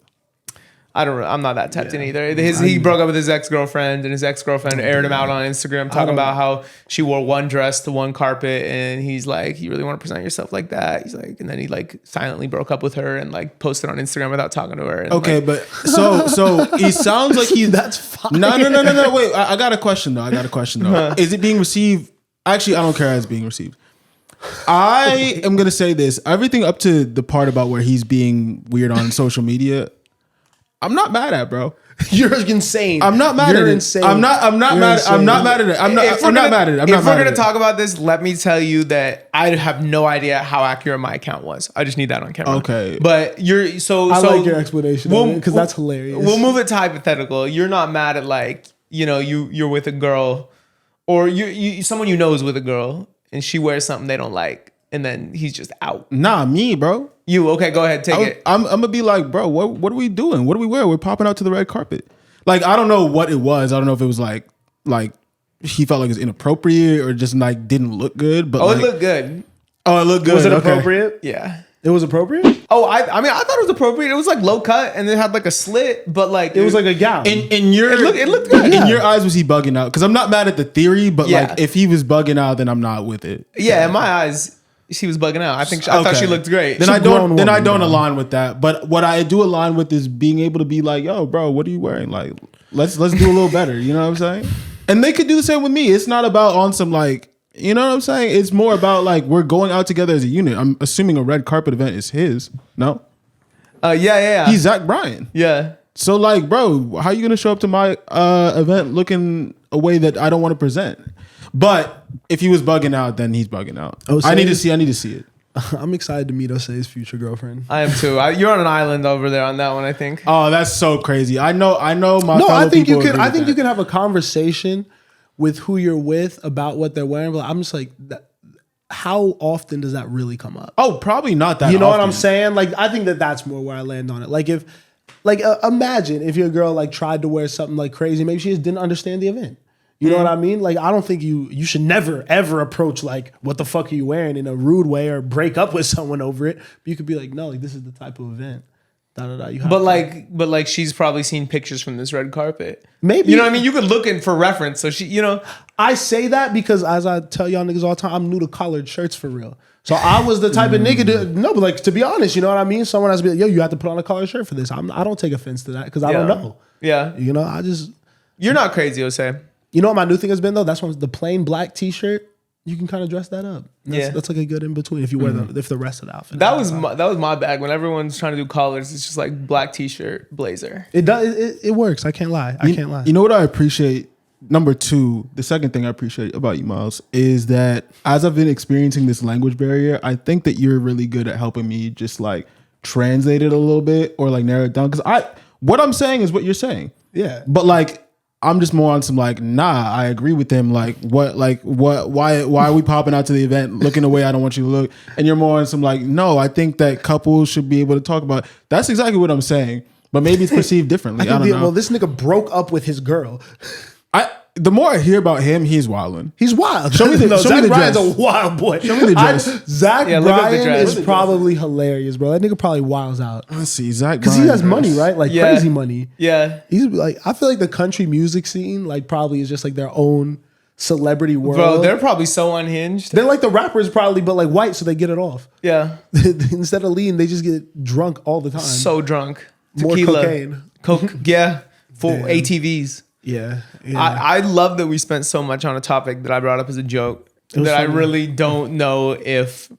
I'm not that tapped in either. He broke up with his ex-girlfriend, and his ex-girlfriend aired him out on Instagram talking about how she wore one dress to one carpet, and he's like, "You really want to present yourself like that?" He's like, and then he like silently broke up with her and like posted on Instagram without talking to her. And okay, like, but so he sounds like he's that's fine. No. Wait, I got a question though. Is it being received? Actually, I don't care how it's being received. I am gonna say this: everything up to the part about where he's being weird on social media, I'm not mad at, bro. You're insane. I'm not mad at it. Insane. I'm not mad. I'm not mad at it. I'm not mad at it. If we're gonna talk about this, let me tell you that I have no idea how accurate my account was. I just need that on camera. Okay. But I like your explanation because that's hilarious. We'll move it to hypothetical. You're not mad at like, you know, you're with a girl, or you someone you know is with a girl and she wears something they don't like, and then he's just out. Nah, me, bro. You okay? Go ahead, take it. I'm gonna be like, bro, what are we doing? What do we wear? We're popping out to the red carpet. Like, I don't know what it was. I don't know if it was like he felt like it was inappropriate or just like didn't look good. But it looked good. Oh, it looked good. Was it Okay. appropriate? Yeah. It was appropriate? Oh, I mean, I thought it was appropriate. It was like low cut and it had like a slit, but like It was like a gown. In your it looked good. In your eyes, was he bugging out? Because I'm not mad at the theory, but Yeah. like if he was bugging out, then I'm not with it. Yeah, in my eyes, she was bugging out. I thought she looked great. Then I don't woman, align with that. But what I do align with is being able to be like, yo, bro, what are you wearing? Like, let's do a little better. You know what I'm saying? And they could do the same with me. It's not about on some like, you know what I'm saying? It's more about like we're going out together as a unit. I'm assuming a red carpet event is his. No? Yeah. He's Zach Bryan. Yeah. So like, bro, how you gonna show up to my event looking a way that I don't want to present? But if he was bugging out, then he's bugging out. I need to see it. I'm excited to meet Osei's future girlfriend. I am too. You're on an island over there on that one, I think. Oh, that's so crazy. I know. My No, fellow I think people you can. agree I with think that. you can have a conversation with who you're with about what they're wearing. But I'm just like, how often does that really come up? Oh, probably not that. You know what often. I'm saying? Like, I think that's more where I land on it. Like, if, imagine if your girl like tried to wear something like crazy, maybe she just didn't understand the event. You know what I mean? Like, I don't think you should never ever approach like, what the fuck are you wearing in a rude way or break up with someone over it. But you could be like, no, like this is the type of event. You have But like she's probably seen pictures from this red carpet. Maybe. You know what I mean? You could look in for reference. So she, you know. I say that because as I tell y'all niggas all the time, I'm new to collared shirts for real. So I was the type of nigga but like to be honest, you know what I mean? Someone has to be like, yo, you have to put on a collared shirt for this. I don't take offense to that because I don't know. Yeah. You know, You're not crazy, Jose. You know what my new thing has been though? That's when the plain black t-shirt, you can kind of dress that up. That's like a good in between if you wear if the rest of the outfit. That was my bag. When everyone's trying to do collars, it's just like black t-shirt, blazer. It does. It works. I can't lie. I can't lie. You know what I appreciate? Number two, the second thing I appreciate about you, Miles, is that as I've been experiencing this language barrier, I think that you're really good at helping me just like translate it a little bit or like narrow it down. Because what I'm saying is what you're saying. Yeah. But like I'm just more on some like, nah, I agree with him. Like, why are we popping out to the event looking the way I don't want you to look? And you're more on some like, no, I think that couples should be able to talk about it. That's exactly what I'm saying. But maybe it's perceived differently. I don't know. Well, this nigga broke up with his girl. The more I hear about him, he's wilding. He's wild. Show me the Zach dress. Bryan's a wild boy. Show me the dress. Zach Yeah, look up the Bryan dress. is probably hilarious, bro. That nigga probably wilds out. Let's see, Zach Because he has money, right? Like Yeah. crazy money. Yeah. He's like, I feel like the country music scene, like, probably is just like their own celebrity world. Bro, they're probably so unhinged. They're like the rappers probably, but like white, so they get it off. Yeah. Instead of lean, they just get drunk all the time. So drunk. More Tequila. cocaine. Coke. Yeah. Full Damn. ATVs. Yeah. I love that we spent so much on a topic that I brought up as a joke was that I funny. really don't know if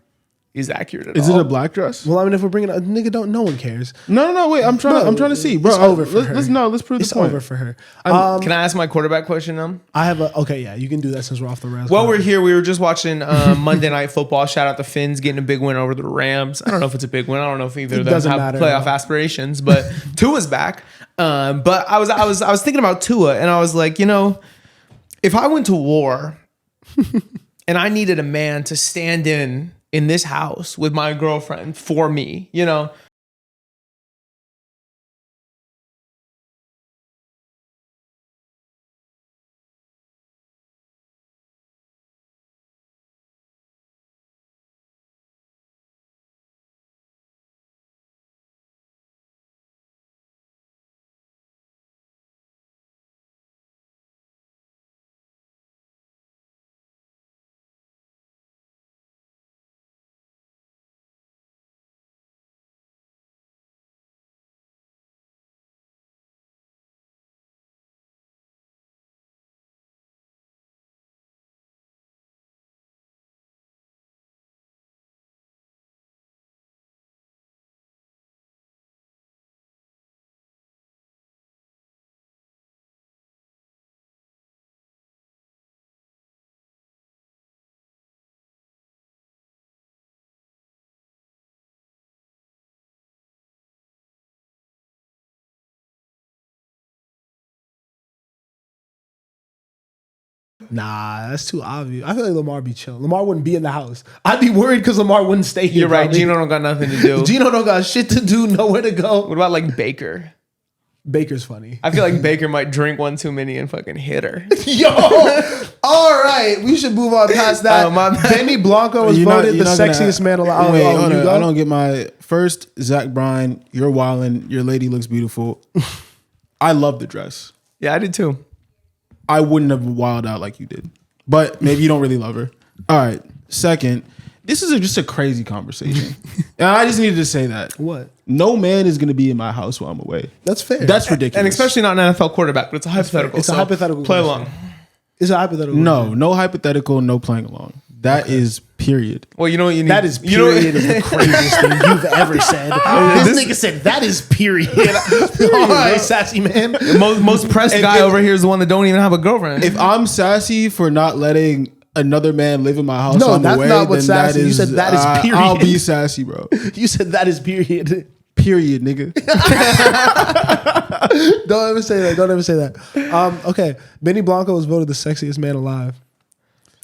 is accurate at Is all. it a black dress? Well, I mean, if we're bringing a nigga, no one cares. No, wait. I'm trying to see, bro. It's over for her. Let's prove It's the point. over for her. Can I ask my quarterback question now? I have okay, yeah, you can do that since we're off the rails. While we're here, we were just watching Monday Night Football. Shout out the Finns getting a big win over the Rams. I don't know if it's a big win. I don't know if either of them doesn't have matter playoff at all. aspirations, but Tua's back. But I was thinking about Tua, and I was like, you know, if I went to war and I needed a man to stand in this house with my girlfriend for me, you know, Nah, that's too obvious. I feel like Lamar be chill. Lamar wouldn't be in the house. I'd be worried because Lamar wouldn't stay here. you're right. probably. Gino don't got nothing to do. Gino don't got shit to do, nowhere to go. What about like Baker? Baker's funny. I feel like Baker might drink one too many and fucking hit her. Yo, all right, we should move on past that. Oh, my bad. Benny Blanco was voted the sexiest man alive. Wait, Oh, hold you on. go? I don't get my first. Zach Bryan, you're wildin'. Your lady looks beautiful. I love the dress. Yeah, I did too. I wouldn't have wild out like you did, but maybe you don't really love her. All right. Second, this is just a crazy conversation, and I just needed to say that. What? No man is going to be in my house while I'm away. That's fair. That's ridiculous. And especially not an NFL quarterback, but it's a hypothetical. It's a so hypothetical Play question. along. It's a hypothetical. No hypothetical, no playing along. That is period. Well, you know what you need. That is You know- period is the craziest thing you've ever said. This nigga said that is period. All right, sassy man. most pressed guy over here is the one that don't even have a girlfriend. If I'm sassy for not letting another man live in my house, No, while I'm that's away, not what then sassy- that you is, said that is period. I'll be sassy, bro. You said that is period. Period, nigga. Don't ever say that. Don't ever say that. Okay, Benny Blanco was voted the sexiest man alive.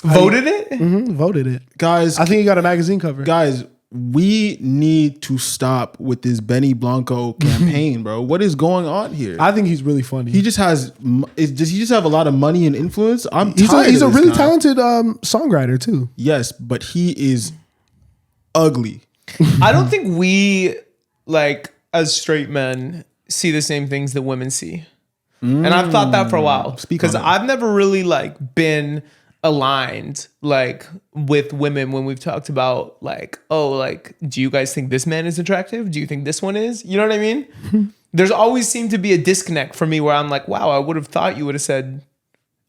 voted it? Voted it. Guys, I think he got a magazine cover. guys, we need to stop with this Benny Blanco campaign, bro. What is going on here? I think he's really funny. He just has. Does he just have a lot of money and influence? I'm he's tired. a of this really guy. talented songwriter too. Yes, but he is ugly. I don't think we, like, as straight men, see the same things that women see. And I've thought that for a while. Speak Because on it. I've never really, like, been aligned, like, with women when we've talked about, like, oh, like, do you guys think this man is attractive? Do you think this one is? You know what I mean? There's always seemed to be a disconnect for me where I'm like, wow, I would have thought you would have said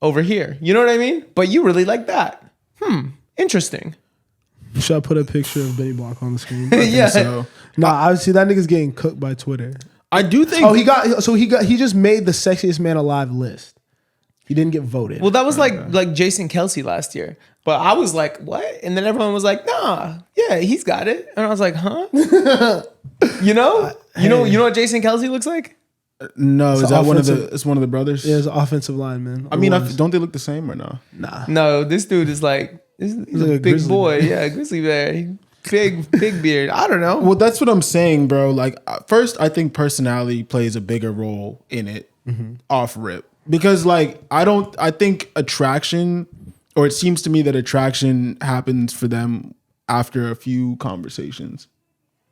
over here. You know what I mean? But you really like that. Interesting. Should I put a picture of Benny Blanco on the screen? Yeah. So Nah, I see that nigga's getting cooked by Twitter. I do think. Oh, he just made the sexiest man alive list. He didn't get voted. Well, that was like Jason Kelsey last year. But I was like, what? And then everyone was like, nah, yeah, he's got it. And I was like, huh? You know what Jason Kelsey looks like? No, It's is an that one of the? offensive- It's one of the brothers. Yeah, it's an offensive lineman. I mean, don't they look the same or no? nah. No, this dude is like he's like a a big grizzly boy. bear. Yeah, grizzly bear. Big beard. I don't know. Well, that's what I'm saying, bro. Like, first, I think personality plays a bigger role in it off rip because, like, I think attraction, or it seems to me that attraction happens for them after a few conversations.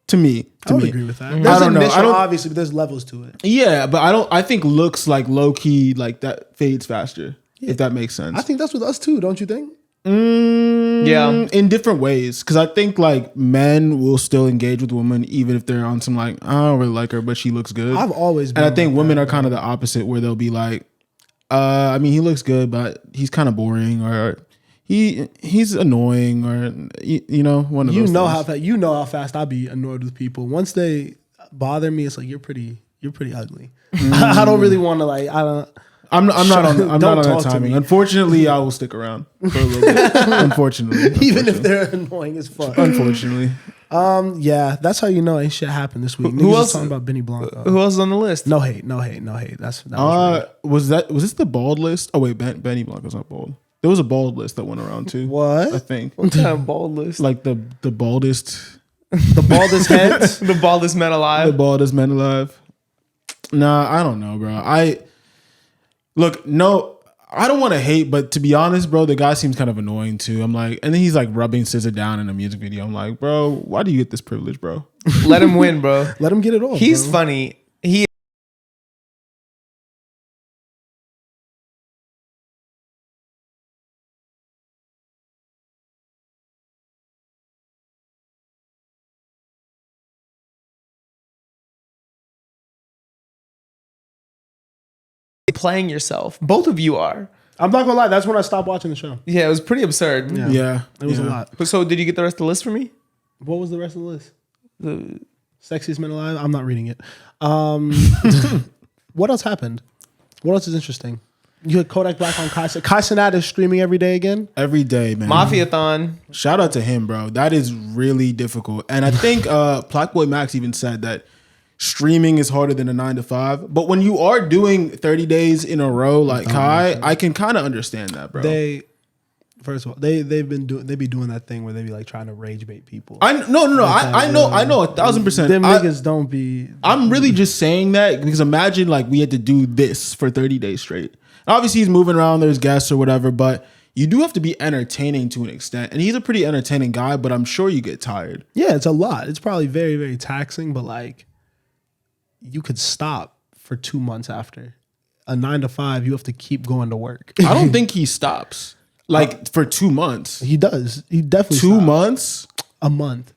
To me, I would agree with that. I There's don't know. initial, I don't. obviously, but there's levels to it. Yeah, but I don't. I think looks like low key like that fades faster. If that makes sense. I think that's with us too, don't you think? Yeah. In different ways, because I think like men will still engage with women even if they're on some like I don't really like her, but she looks good. I've always been and I think like women that, are kind of the opposite, where they'll be like, I mean, he looks good, but he's kind of boring, or he's annoying, or you know, one of those. You know how fast I be annoyed with people. Once they bother me, it's like you're pretty ugly. I don't really want to like. I'm not on Don't that talk to timing. me. Unfortunately, I will stick around for a little bit. Unfortunately, Even if they're annoying as fuck. unfortunately. Yeah, that's how you know ain't shit happened this week. Who Niggas else- is talking about Benny Blanco. Who else is on the list? No hate. That was Was this the bald list? Oh wait, Benny Blanco's not bald. There was a bald list that went around too. What? I think What kind of bald list? like the baldest, the baldest heads. The baldest man the alive. baldest men alive. Nah, I don't know, bro. I don't want to hate, but to be honest, bro, the guy seems kind of annoying too. I'm like, and then he's like rubbing SZA down in a music video. I'm like, bro, why do you get this privilege, bro? Let him win, bro. Let him get it off. He's bro. funny. He playing yourself. Both of you are. I'm not gonna lie. That's when I stopped watching the show. Yeah, it was pretty absurd. Yeah, It was a yeah. lot. So did you get the rest of the list for me? What was the rest of the list? The Sexiest men alive. I'm not reading it. What else happened? What else is interesting? You had Kodak Black on Kai. Kai Cenat is streaming every day again. Every day, man. Mafia-thon. Shout out to him, bro. That is really difficult. And I think Black Boy Max even said that streaming is harder than a 9 to 5. But when you are doing 30 days in a row like Kai, I can kind of understand that, bro. First of all, they be doing that thing where they be like trying to rage bait people. I know 1,000%. Them niggas don't be. I'm really just saying that because imagine like we had to do this for 30 days straight. Obviously he's moving around, there's guests or whatever, but you do have to be entertaining to an extent. And he's a pretty entertaining guy, but I'm sure you get tired. Yeah, it's a lot. It's probably very, very taxing, but like you could stop for 2 months after. A 9 to 5, you have to keep going to work. I don't think he stops like for 2 months. He does. He definitely 2 stops. months? A month.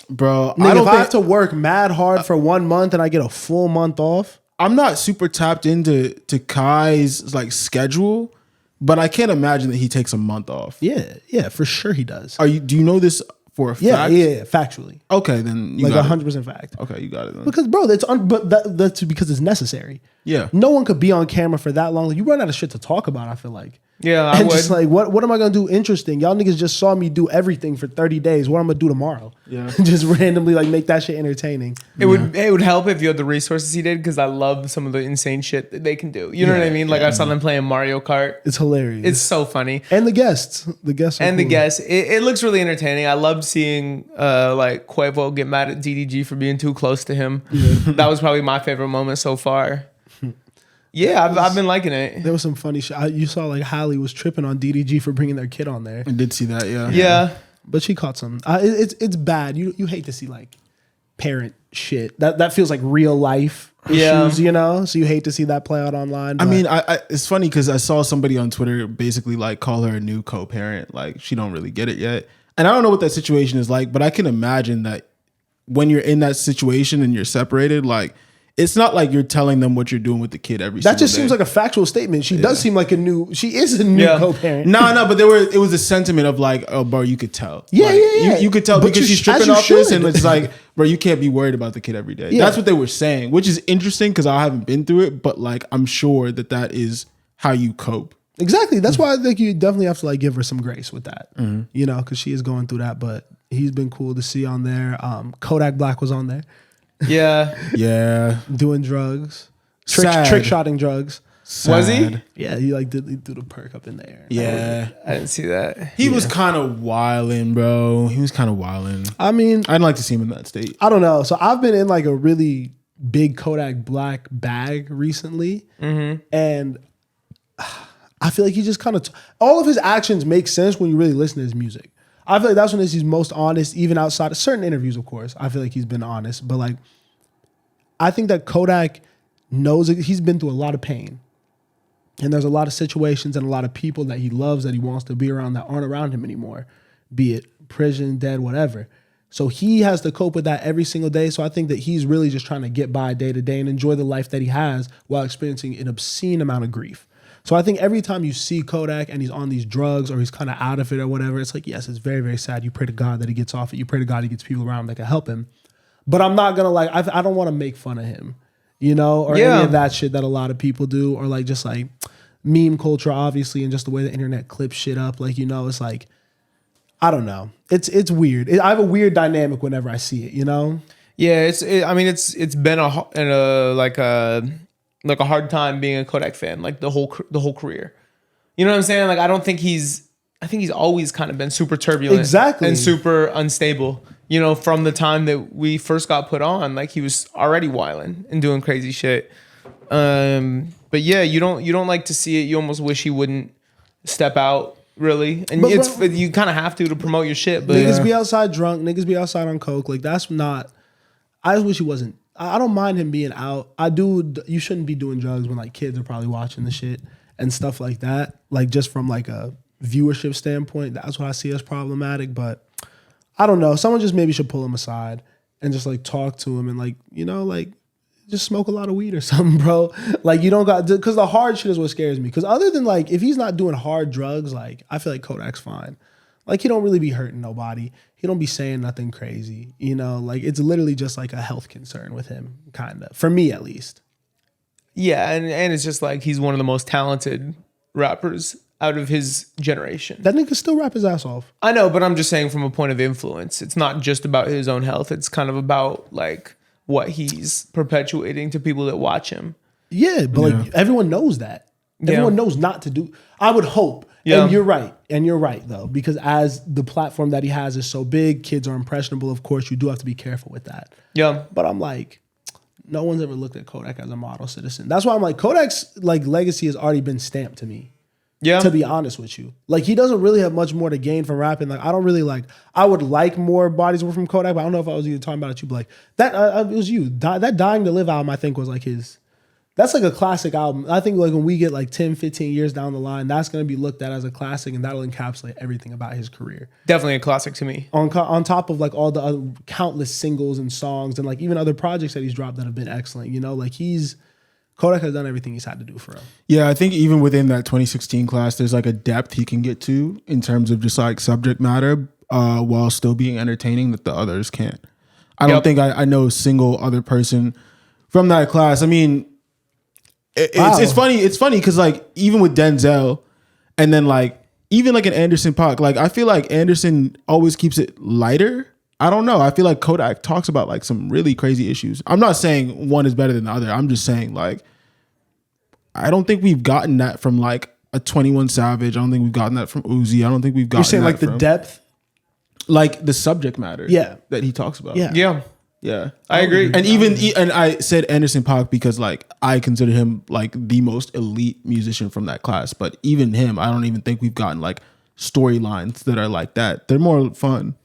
Bro, Nigga, if I have to work mad hard for 1 month and I get a full month off. I'm not super tapped into Kai's like schedule, but I can't imagine that he takes a month off. Yeah, for sure he does. Do you know this for a fact? Yeah, factually. Okay, then you Like got 100% fact. it. Okay, you got it then. Because bro, that's because it's necessary. Yeah. No one could be on camera for that long. Like, you run out of shit to talk about, I feel like. Yeah, I And would. just like, what am I gonna do interesting? Y'all niggas just saw me do everything for 30 days. What I'm gonna do tomorrow? Yeah. Just randomly like make that shit entertaining. It would help if you had the resources he did, because I love some of the insane shit that they can do. You know what I mean? Like I saw them playing Mario Kart. It's hilarious. It's so funny. and the guests. The guests are And the cool. guests, it looks really entertaining. I loved seeing like Quavo get mad at DDG for being too close to him. That was probably my favorite moment so far. Yeah, I've been liking it. There was some funny shit. You saw like Halle was tripping on DDG for bringing their kid on there, I did see that, yeah. Yeah. but she caught some. It's bad. You hate to see like parent shit. That feels like real life Yeah. issues, you know. So you hate to see that play out online. I but- mean, it's funny because I saw somebody on Twitter basically like call her a new co-parent. Like she don't really get it yet. And I don't know what that situation is like, but I can imagine that when you're in that situation and you're separated, like it's not like you're telling them what you're doing with the kid every that just single seems day. like a factual statement. She does seem like she is a new Yeah. co-parent. No, but it was a sentiment of like, oh, bro, you could tell. Yeah, Like, yeah. You could tell But because you she's as stripping you off this, should. and it's like, bro, you can't be worried about the kid every day. Yeah. That's what they were saying, which is interesting because I haven't been through it, but like I'm sure that is how you cope. Exactly. That's why I think you definitely have to like give her some grace with that. You know, because she is going through that. But he's been cool to see on there. Kodak Black was on there. Yeah. doing drugs, Sad. trick shotting drugs. Sad. Was he? Yeah, he threw the perk up in the air. Yeah. I didn't see that. He was kind of wildin', bro. He was kind of wildin'. I mean, I'd like to see him in that state. I don't know. So I've been in like a really big Kodak Black bag recently, and I feel like he just kind of all of his actions make sense when you really listen to his music. I feel like that's when he's most honest, even outside of certain interviews, of course. I feel like he's been honest, but like I think that Kodak knows he's been through a lot of pain. And there's a lot of situations and a lot of people that he loves, that he wants to be around, that aren't around him anymore, be it prison, dead, whatever. So he has to cope with that every single day. So I think that he's really just trying to get by day to day and enjoy the life that he has while experiencing an obscene amount of grief. So I think every time you see Kodak and he's on these drugs or he's kind of out of it or whatever, it's like, yes, it's very, very sad. You pray to God that he gets off it. You pray to God he gets people around that can help him. But I'm not going to I don't want to make fun of him, or any of that shit that a lot of people do, or like just like meme culture, obviously, and just the way the internet clips shit up. Like, it's like, I don't know. It's weird. I have a weird dynamic whenever I see it, Yeah, it's been a hard time being a Kodak fan, like the whole career. You know what I'm saying? Like I think he's always kind of been super turbulent, exactly, and super unstable. From the time that we first got put on, like he was already wilding and doing crazy shit. But yeah, you don't like to see it. You almost wish he wouldn't step out, really. And you kind of have to promote your shit. But niggas be outside drunk, niggas be outside on coke. Like that's not. I just wish he wasn't. I don't mind him being out. I do. You shouldn't be doing drugs when like kids are probably watching the shit and stuff like that. Like just from like a viewership standpoint, that's what I see as problematic. But I don't know. Someone just maybe should pull him aside and just like talk to him and like just smoke a lot of weed or something, bro. Like you don't got, because the hard shit is what scares me. Because other than like if he's not doing hard drugs, like I feel like Kodak's fine. Like he don't really be hurting nobody. He don't be saying nothing crazy. Like it's literally just like a health concern with him, kind of, for me at least. Yeah, and it's just like he's one of the most talented rappers out of his generation. That nigga still rap his ass off. I know, but I'm just saying from a point of influence. It's not just about his own health. It's kind of about like what he's perpetuating to people that watch him. Yeah, but like everyone knows that. Everyone knows not to do. I would hope. Yeah. And you're right. And you're right though, because as the platform that he has is so big, kids are impressionable. Of course, you do have to be careful with that. Yeah. But I'm like, no one's ever looked at Kodak as a model citizen. That's why I'm like, Kodak's like legacy has already been stamped to me. Yeah. To be honest with you. Like he doesn't really have much more to gain from rapping. Like I don't really like, I would like more bodies were from Kodak, but I don't know if I was either talking about it, you, but like that, it was you. That Dying to Live album, I think was like that's like a classic album. I think like when we get like 10, 15 years down the line, that's going to be looked at as a classic and that'll encapsulate everything about his career. Definitely a classic to me. On top of like all the other countless singles and songs and like even other projects that he's dropped that have been excellent, like Kodak has done everything he's had to do for him. Yeah, I think even within that 2016 class, there's like a depth he can get to in terms of just like subject matter while still being entertaining that the others can't. I don't think I know a single other person from that class. I mean, it's funny. It's funny because like even with Denzel and then like even like an Anderson .Paak, like I feel like Anderson always keeps it lighter. I don't know. I feel like Kodak talks about like some really crazy issues. I'm not saying one is better than the other. I'm just saying like I don't think we've gotten that from like a 21 Savage. I don't think we've gotten that from Uzi. I don't think we've gotten. You're saying like the depth, like the subject matter. Yeah, that he talks about. Yeah, I agree. And I said Anderson .Paak because like I consider him like the most elite musician from that class. But even him, I don't even think we've gotten like storylines that are like that. They're more fun,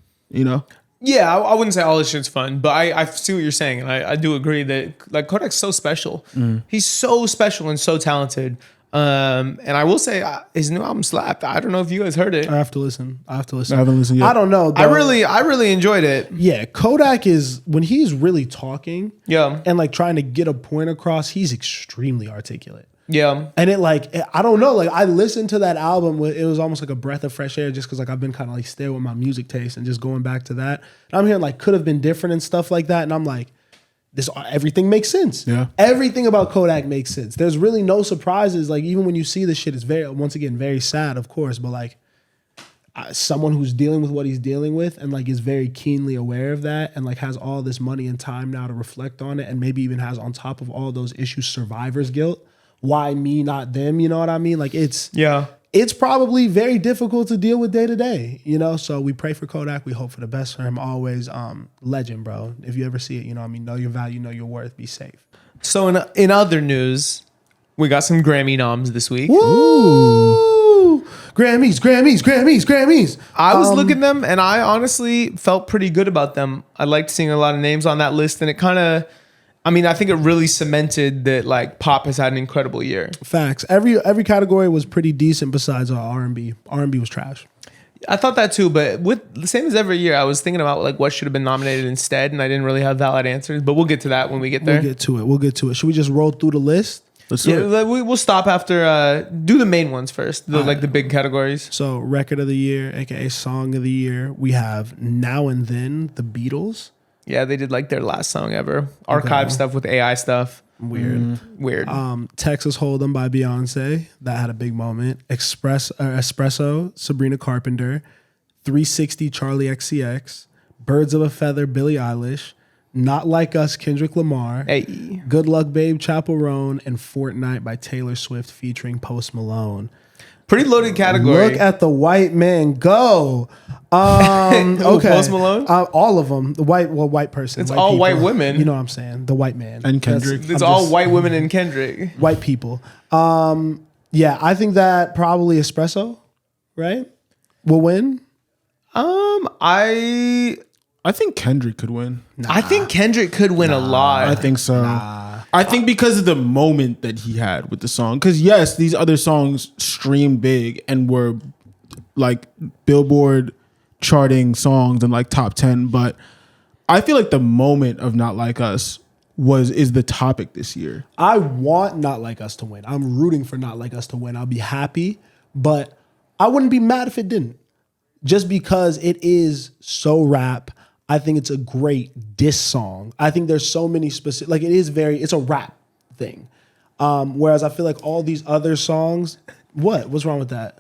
Yeah, I wouldn't say all this shit's fun, but I see what you're saying, and I do agree that like Kodak's so special. He's so special and so talented. And I will say his new album slapped. I don't know if you guys heard it. I have to listen. I haven't listened yet. I don't know. I really enjoyed it. Yeah, Kodak is when he's really talking. Yeah, and like trying to get a point across. He's extremely articulate. Yeah, and it like I don't know. Like I listened to that album. It was almost like a breath of fresh air, just because like I've been kind of like stale with my music taste and just going back to that. And I'm hearing like could have been different and stuff like that. And I'm like, everything makes sense. Yeah. Everything about Kodak makes sense. There's really no surprises. Like even when you see this shit, it's very sad, of course, but like someone who's dealing with what he's dealing with and like is very keenly aware of that and like has all this money and time now to reflect on it and maybe even has on top of all those issues survivor's guilt. Why me, not them? You know what I mean? Like it's probably very difficult to deal with day to day, you know? So we pray for Kodak. We hope for the best for him always. Legend, bro. If you ever see it, you know what I mean? Know your value, know your worth, be safe. So in other news, we got some Grammy noms this week. Woo! Grammys. I was looking at them and I honestly felt pretty good about them. I liked seeing a lot of names on that list and it kind of, I mean, I think it really cemented that like pop has had an incredible year. Facts. Every category was pretty decent besides R&B. R&B was trash. I thought that too, but with the same as every year, I was thinking about like what should have been nominated instead, and I didn't really have valid answers. But we'll get to that when we get there. We'll get to it. Should we just roll through the list? Let's do it. We'll stop after. Do the main ones first, like the big categories. So, record of the year, aka song of the year, we have Now and Then, the Beatles. Yeah, they did like their last song ever. Archive stuff with AI stuff. Weird. Texas Hold'em by Beyonce. That had a big moment. Espresso, Sabrina Carpenter. 360, Charlie XCX. Birds of a Feather, Billie Eilish. Not Like Us, Kendrick Lamar. Hey. Good Luck Babe, Chappell Roan. And Fortnite by Taylor Swift featuring Post Malone. Pretty loaded category. Look at the white man go. Okay. Post Malone? All of them. The white person. It's all people. white women. You know what I'm saying? The white man. And Kendrick. It's all white women and Kendrick. White people. Yeah, I think that probably Espresso, right? Will win. I think Kendrick could win. I think Kendrick could win a lot. I think so. I think because of the moment that he had with the song. Because yes, these other songs streamed big and were like Billboard charting songs and like top 10. But I feel like the moment of Not Like Us is the topic this year. I want Not Like Us to win. I'm rooting for Not Like Us to win. I'll be happy, but I wouldn't be mad if it didn't. Just because it is so rap. I think it's a great diss song. I think there's so many specific, like it's a rap thing. Whereas I feel like all these other songs, what's wrong with that?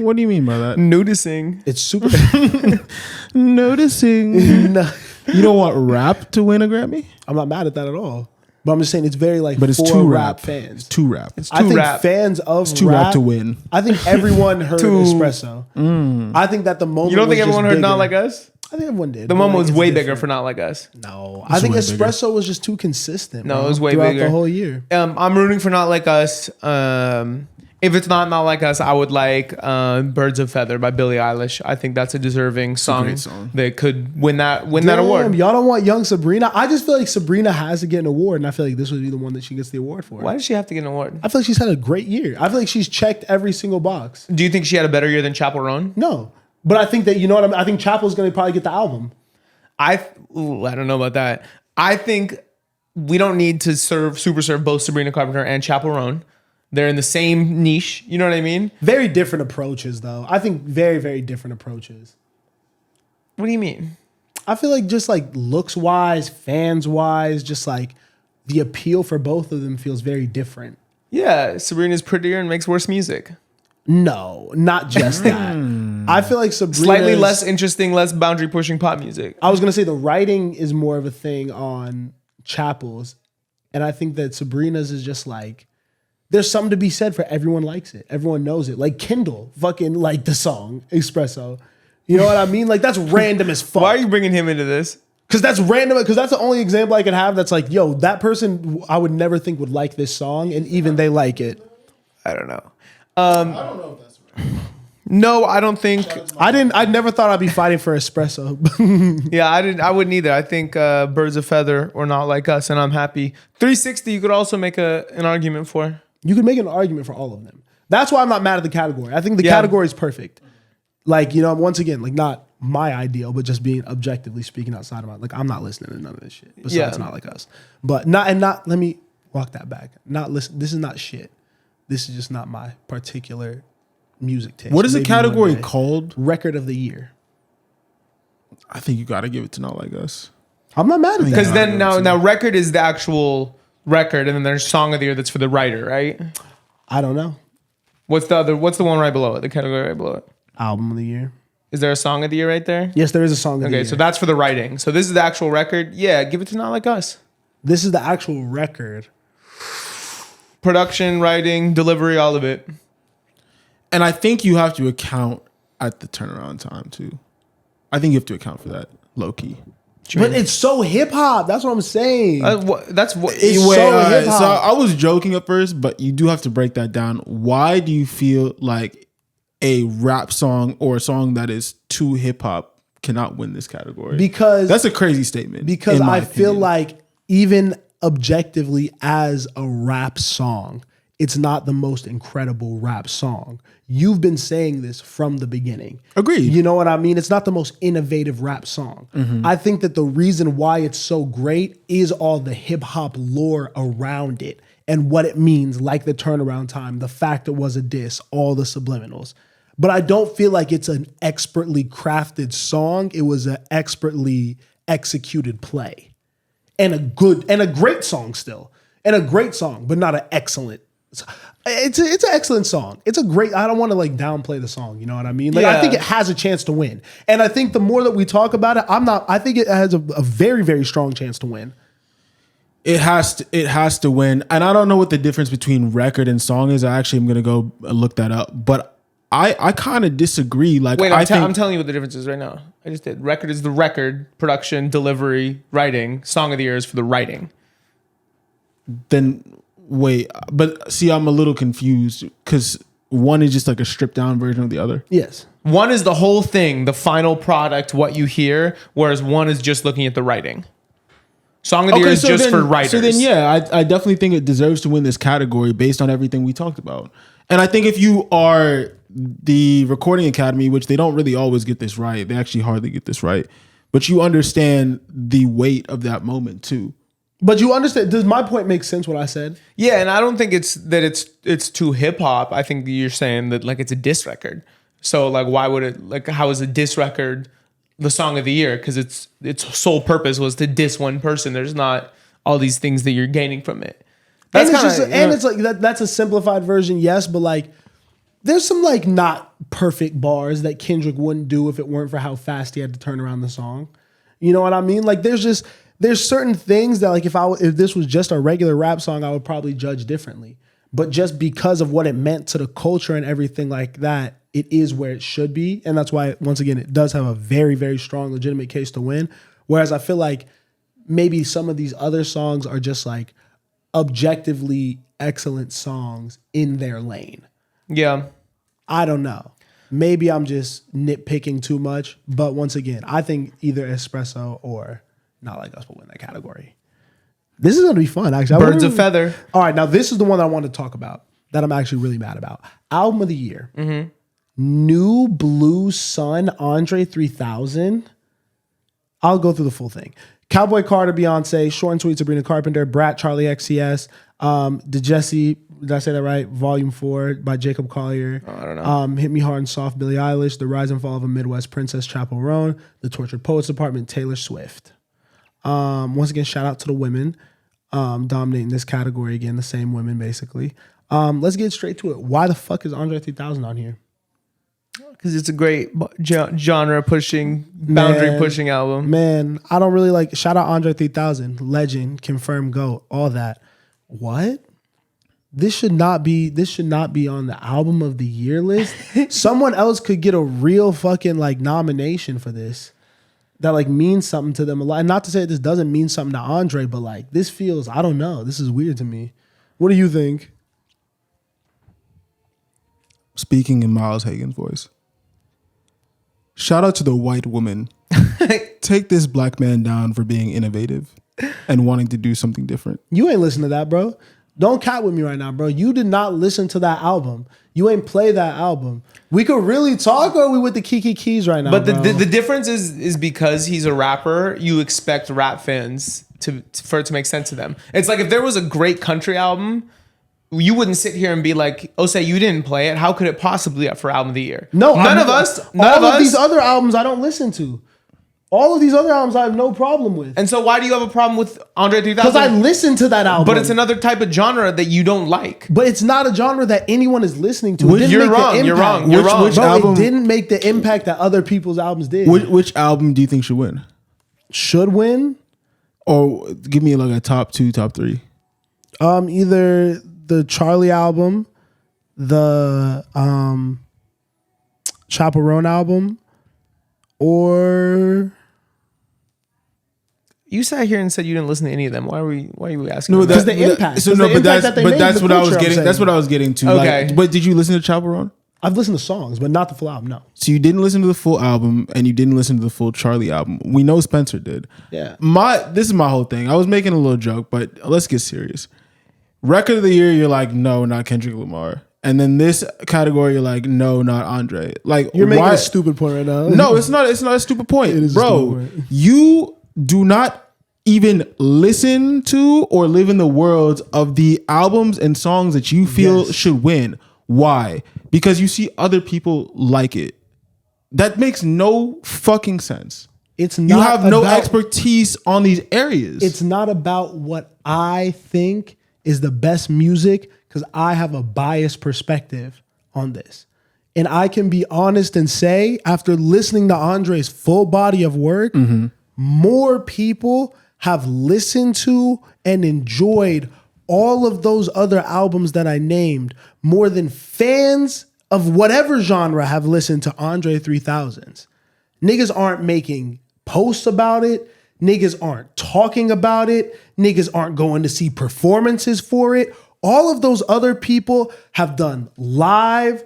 What do you mean by that? Noticing. It's super. Noticing. No. You don't want rap to win a Grammy? I'm not mad at that at all. But I'm just saying it's very like but it's for too rap rap fans. It's too rap. It's too I think rap. fans of It's too rap to win. I think everyone heard Espresso. I think that the moment. You don't think was everyone just heard bigger. Not Like Us? I think everyone did. The but, moment was it's way different. bigger for Not Like Us. No, I think way Espresso was just too consistent. No, bro, it was way throughout bigger the whole year. I'm rooting for Not Like Us. If it's not Like Us, I would like Birds of Feather by Billie Eilish. I think that's a deserving song, great song. that could win that award. Y'all don't want young Sabrina? I just feel like Sabrina has to get an award, and I feel like this would be the one that she gets the award for. Why does she have to get an award? I feel like she's had a great year. I feel like she's checked every single box. Do you think she had a better year than Chappell Roan? No. But I think that, you know what I mean? I think Chappell's going to probably get the album. I don't know about that. I think we don't need to super serve both Sabrina Carpenter and Chappell Roan. They're in the same niche. You know what I mean? Very different approaches, though. I think very, very different approaches. What do you mean? I feel like just like looks-wise, fans-wise, just like the appeal for both of them feels very different. Yeah, Sabrina's prettier and makes worse music. No, not just that. I feel like Sabrina's Slightly less interesting, less boundary-pushing pop music. I was going to say the writing is more of a thing on Chappell's. And I think that Sabrina's is just like, there's something to be said for everyone likes it. Everyone knows it. Like Kendall fucking like the song Espresso. You know what I mean? Like that's random as fuck. Why are you bringing him into this? Because that's random. Because that's the only example I can have that's like, yo, that person I would never think would like this song. And even they like it. I don't know. I don't know if that's right. No, I don't think. I never thought I'd be fighting for Espresso. Yeah, I wouldn't either. I think Birds of Feather or Not Like Us, and I'm happy. 360, you could also make an argument for. You could make an argument for all of them. That's why I'm not mad at the category. I think the category is perfect. Like, you know, once again, like not my ideal, but just being objectively speaking outside of my, like, I'm not listening to none of this shit. Besides Not Like Us. But let me walk that back. Not listen. This is not shit. This is just not my particular music taste. What is the Maybe category one day. called? Record of the year. I think you got to give it to Not Like Us. I'm not mad at that. Because then now record is the actual record, and then there's song of the year that's for the writer, right? I don't know. What's the one right below it? The category right below it. Album of the year. Is there a song of the year right there? Yes, there is a song of the year. Okay, so that's for the writing. So this is the actual record. Yeah, give it to Not Like Us. This is the actual record. Production, writing, delivery, all of it. And I think you have to account at the turnaround time too. I think you have to account for that low key. But it's so hip hop. That's what I'm saying. That's what. It's so hip hop. So I was joking at first, but you do have to break that down. Why do you feel like a rap song or a song that is too hip hop cannot win this category? Because that's a crazy statement. Because I feel like even objectively as a rap song, it's not the most incredible rap song. You've been saying this from the beginning. Agreed. You know what I mean? It's not the most innovative rap song. I think that the reason why it's so great is all the hip hop lore around it and what it means, like the turnaround time, the fact it was a diss, all the subliminals. But I don't feel like it's an expertly crafted song. It was an expertly executed play. And a great song still. And a great song, but not an excellent. It's an excellent song. It's a great, I don't want to like downplay the song, you know what I mean? Like I think it has a chance to win. And I think the more that we talk about it, I think it has a very, very strong chance to win. It has to win. And I don't know what the difference between record and song is. I actually am going to go look that up. But I kind of disagree. Like, wait, I'm telling you what the difference is right now. I just did. Record is the record, production, delivery, writing. Song of the year is for the writing. Then wait, but see, I'm a little confused because one is just like a stripped down version of the other. Yes. One is the whole thing, the final product, what you hear, whereas one is just looking at the writing. Song of the year is just for writers. So then, yeah, I definitely think it deserves to win this category based on everything we talked about. And I think if you are the Recording Academy, which they don't really always get this right, they actually hardly get this right, but you understand the weight of that moment too. But you understand, does my point make sense what I said? Yeah, and I don't think it's too hip hop. I think you're saying that like it's a diss record. So like why would it, like how is a diss record the song of the year? Because its sole purpose was to diss one person. There's not all these things that you're gaining from it. That's it's like that's a simplified version, yes, but like there's some like not perfect bars that Kendrick wouldn't do if it weren't for how fast he had to turn around the song. You know what I mean? Like there's certain things that like if this was just a regular rap song, I would probably judge differently. But just because of what it meant to the culture and everything like that, it is where it should be. And that's why, once again, it does have a very, very strong, legitimate case to win. Whereas I feel like maybe some of these other songs are just like objectively excellent songs in their lane. Yeah. I don't know. Maybe I'm just nitpicking too much. But once again, I think either Espresso or Not Like Us will win that category. This is going to be fun, actually. Birds of Feather. All right, now this is the one that I want to talk about that I'm actually really mad about. Album of the year. Mm-hmm. New Blue Sun, Andre 3000. I'll go through the full thing. Cowboy Carter, Beyonce, Short and Sweet, Sabrina Carpenter, Brat, Charlie XCS, did I say that right? Volume 4 by Jacob Collier. Oh, I don't know. Hit Me Hard and Soft, Billie Eilish, The Rise and Fall of a Midwest Princess, Chappell Roan, The Tortured Poets Department, Taylor Swift. Once again, shout out to the women dominating this category again, the same women basically. Let's get straight to it. Why the fuck is Andre 3000 on here? Because it's a great genre pushing, boundary pushing album. Man, I don't really like, shout out Andre 3000, legend, confirmed GOAT, all that. What? This should not be on the album of the year list. Someone else could get a real fucking like nomination for this. That like means something to them a lot. And not to say this doesn't mean something to Andre, but like this feels, I don't know. This is weird to me. What do you think? Speaking in Miles Hagen's voice. Shout out to the white woman. Take this black man down for being innovative and wanting to do something different. You ain't listen to that, bro. Don't cat with me right now, bro. You did not listen to that album. You ain't play that album. We could really talk, or are we with the Kiki Keys right now? But the difference is because he's a rapper, you expect rap fans for it to make sense to them. It's like if there was a great country album, you wouldn't sit here and be like, "Oh, say you didn't play it. How could it possibly be up for album of the year?" No, none of us. These other albums I don't listen to. All of these other albums I have no problem with. And so why do you have a problem with Andre 3000? Because I listened to that album. But it's another type of genre that you don't like. But it's not a genre that anyone is listening to. You're wrong. Which album? It didn't make the impact that other people's albums did. Which album do you think should win? Should win? Or give me like a top 2, top 3. Either the Charlie album, the Chaperone album, or... You sat here and said you didn't listen to any of them. Why are you asking? No, because the impact. So no, but that's what I was getting. That's what I was getting to. Okay. But did you listen to Chaperone? I've listened to songs, but not the full album. No. So you didn't listen to the full album, and you didn't listen to the full Charlie album. We know Spencer did. Yeah. This is my whole thing. I was making a little joke, but let's get serious. Record of the year, you're like, no, not Kendrick Lamar. And then this category, you're like, no, not Andre. Like, you're making a stupid point right now. No, it's not. It's not a stupid point, It is bro. a stupid point. You do not even listen to or live in the world of the albums and songs that you feel should win. Why? Because you see other people like it. That makes no fucking sense. It's not. You have no expertise on these areas. It's not about what I think is the best music, because I have a biased perspective on this. And I can be honest and say, after listening to Andre's full body of work, more people have listened to and enjoyed all of those other albums that I named more than fans of whatever genre have listened to Andre 3000's. Niggas aren't making posts about it. Niggas aren't talking about it. Niggas aren't going to see performances for it. All of those other people have done live,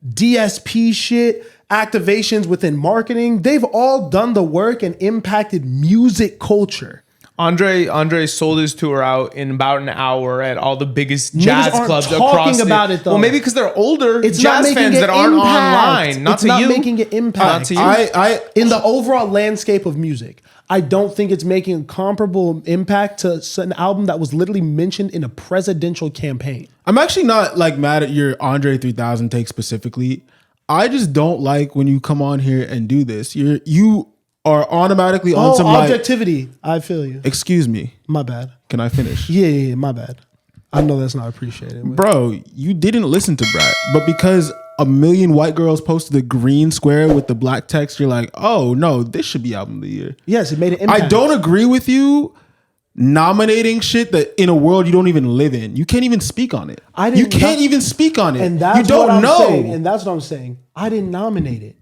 DSP shit, activations within marketing. They've all done the work and impacted music culture. Andre sold his tour out in about an hour at all the biggest jazz clubs across. Talking about it though. Well, maybe because they're older it's jazz fans that aren't online. It's not making an impact. In the overall landscape of music, I don't think it's making a comparable impact to an album that was literally mentioned in a presidential campaign. I'm actually not like mad at your Andre 3000 take specifically. I just don't like when you come on here and do this. You are automatically on some objectivity. Like, I feel you. Excuse me. My bad. Can I finish? Yeah, my bad. I know that's not appreciated. Bro, you didn't listen to Brat, but because a million white girls posted the green square with the black text, you're like, oh no, this should be album of the year. Yes, it made an impact. I don't agree with you nominating shit that in a world you don't even live in. You can't even speak on it. You can't even speak on it. And that's you don't what I'm know. saying. And that's what I'm saying. I didn't nominate it.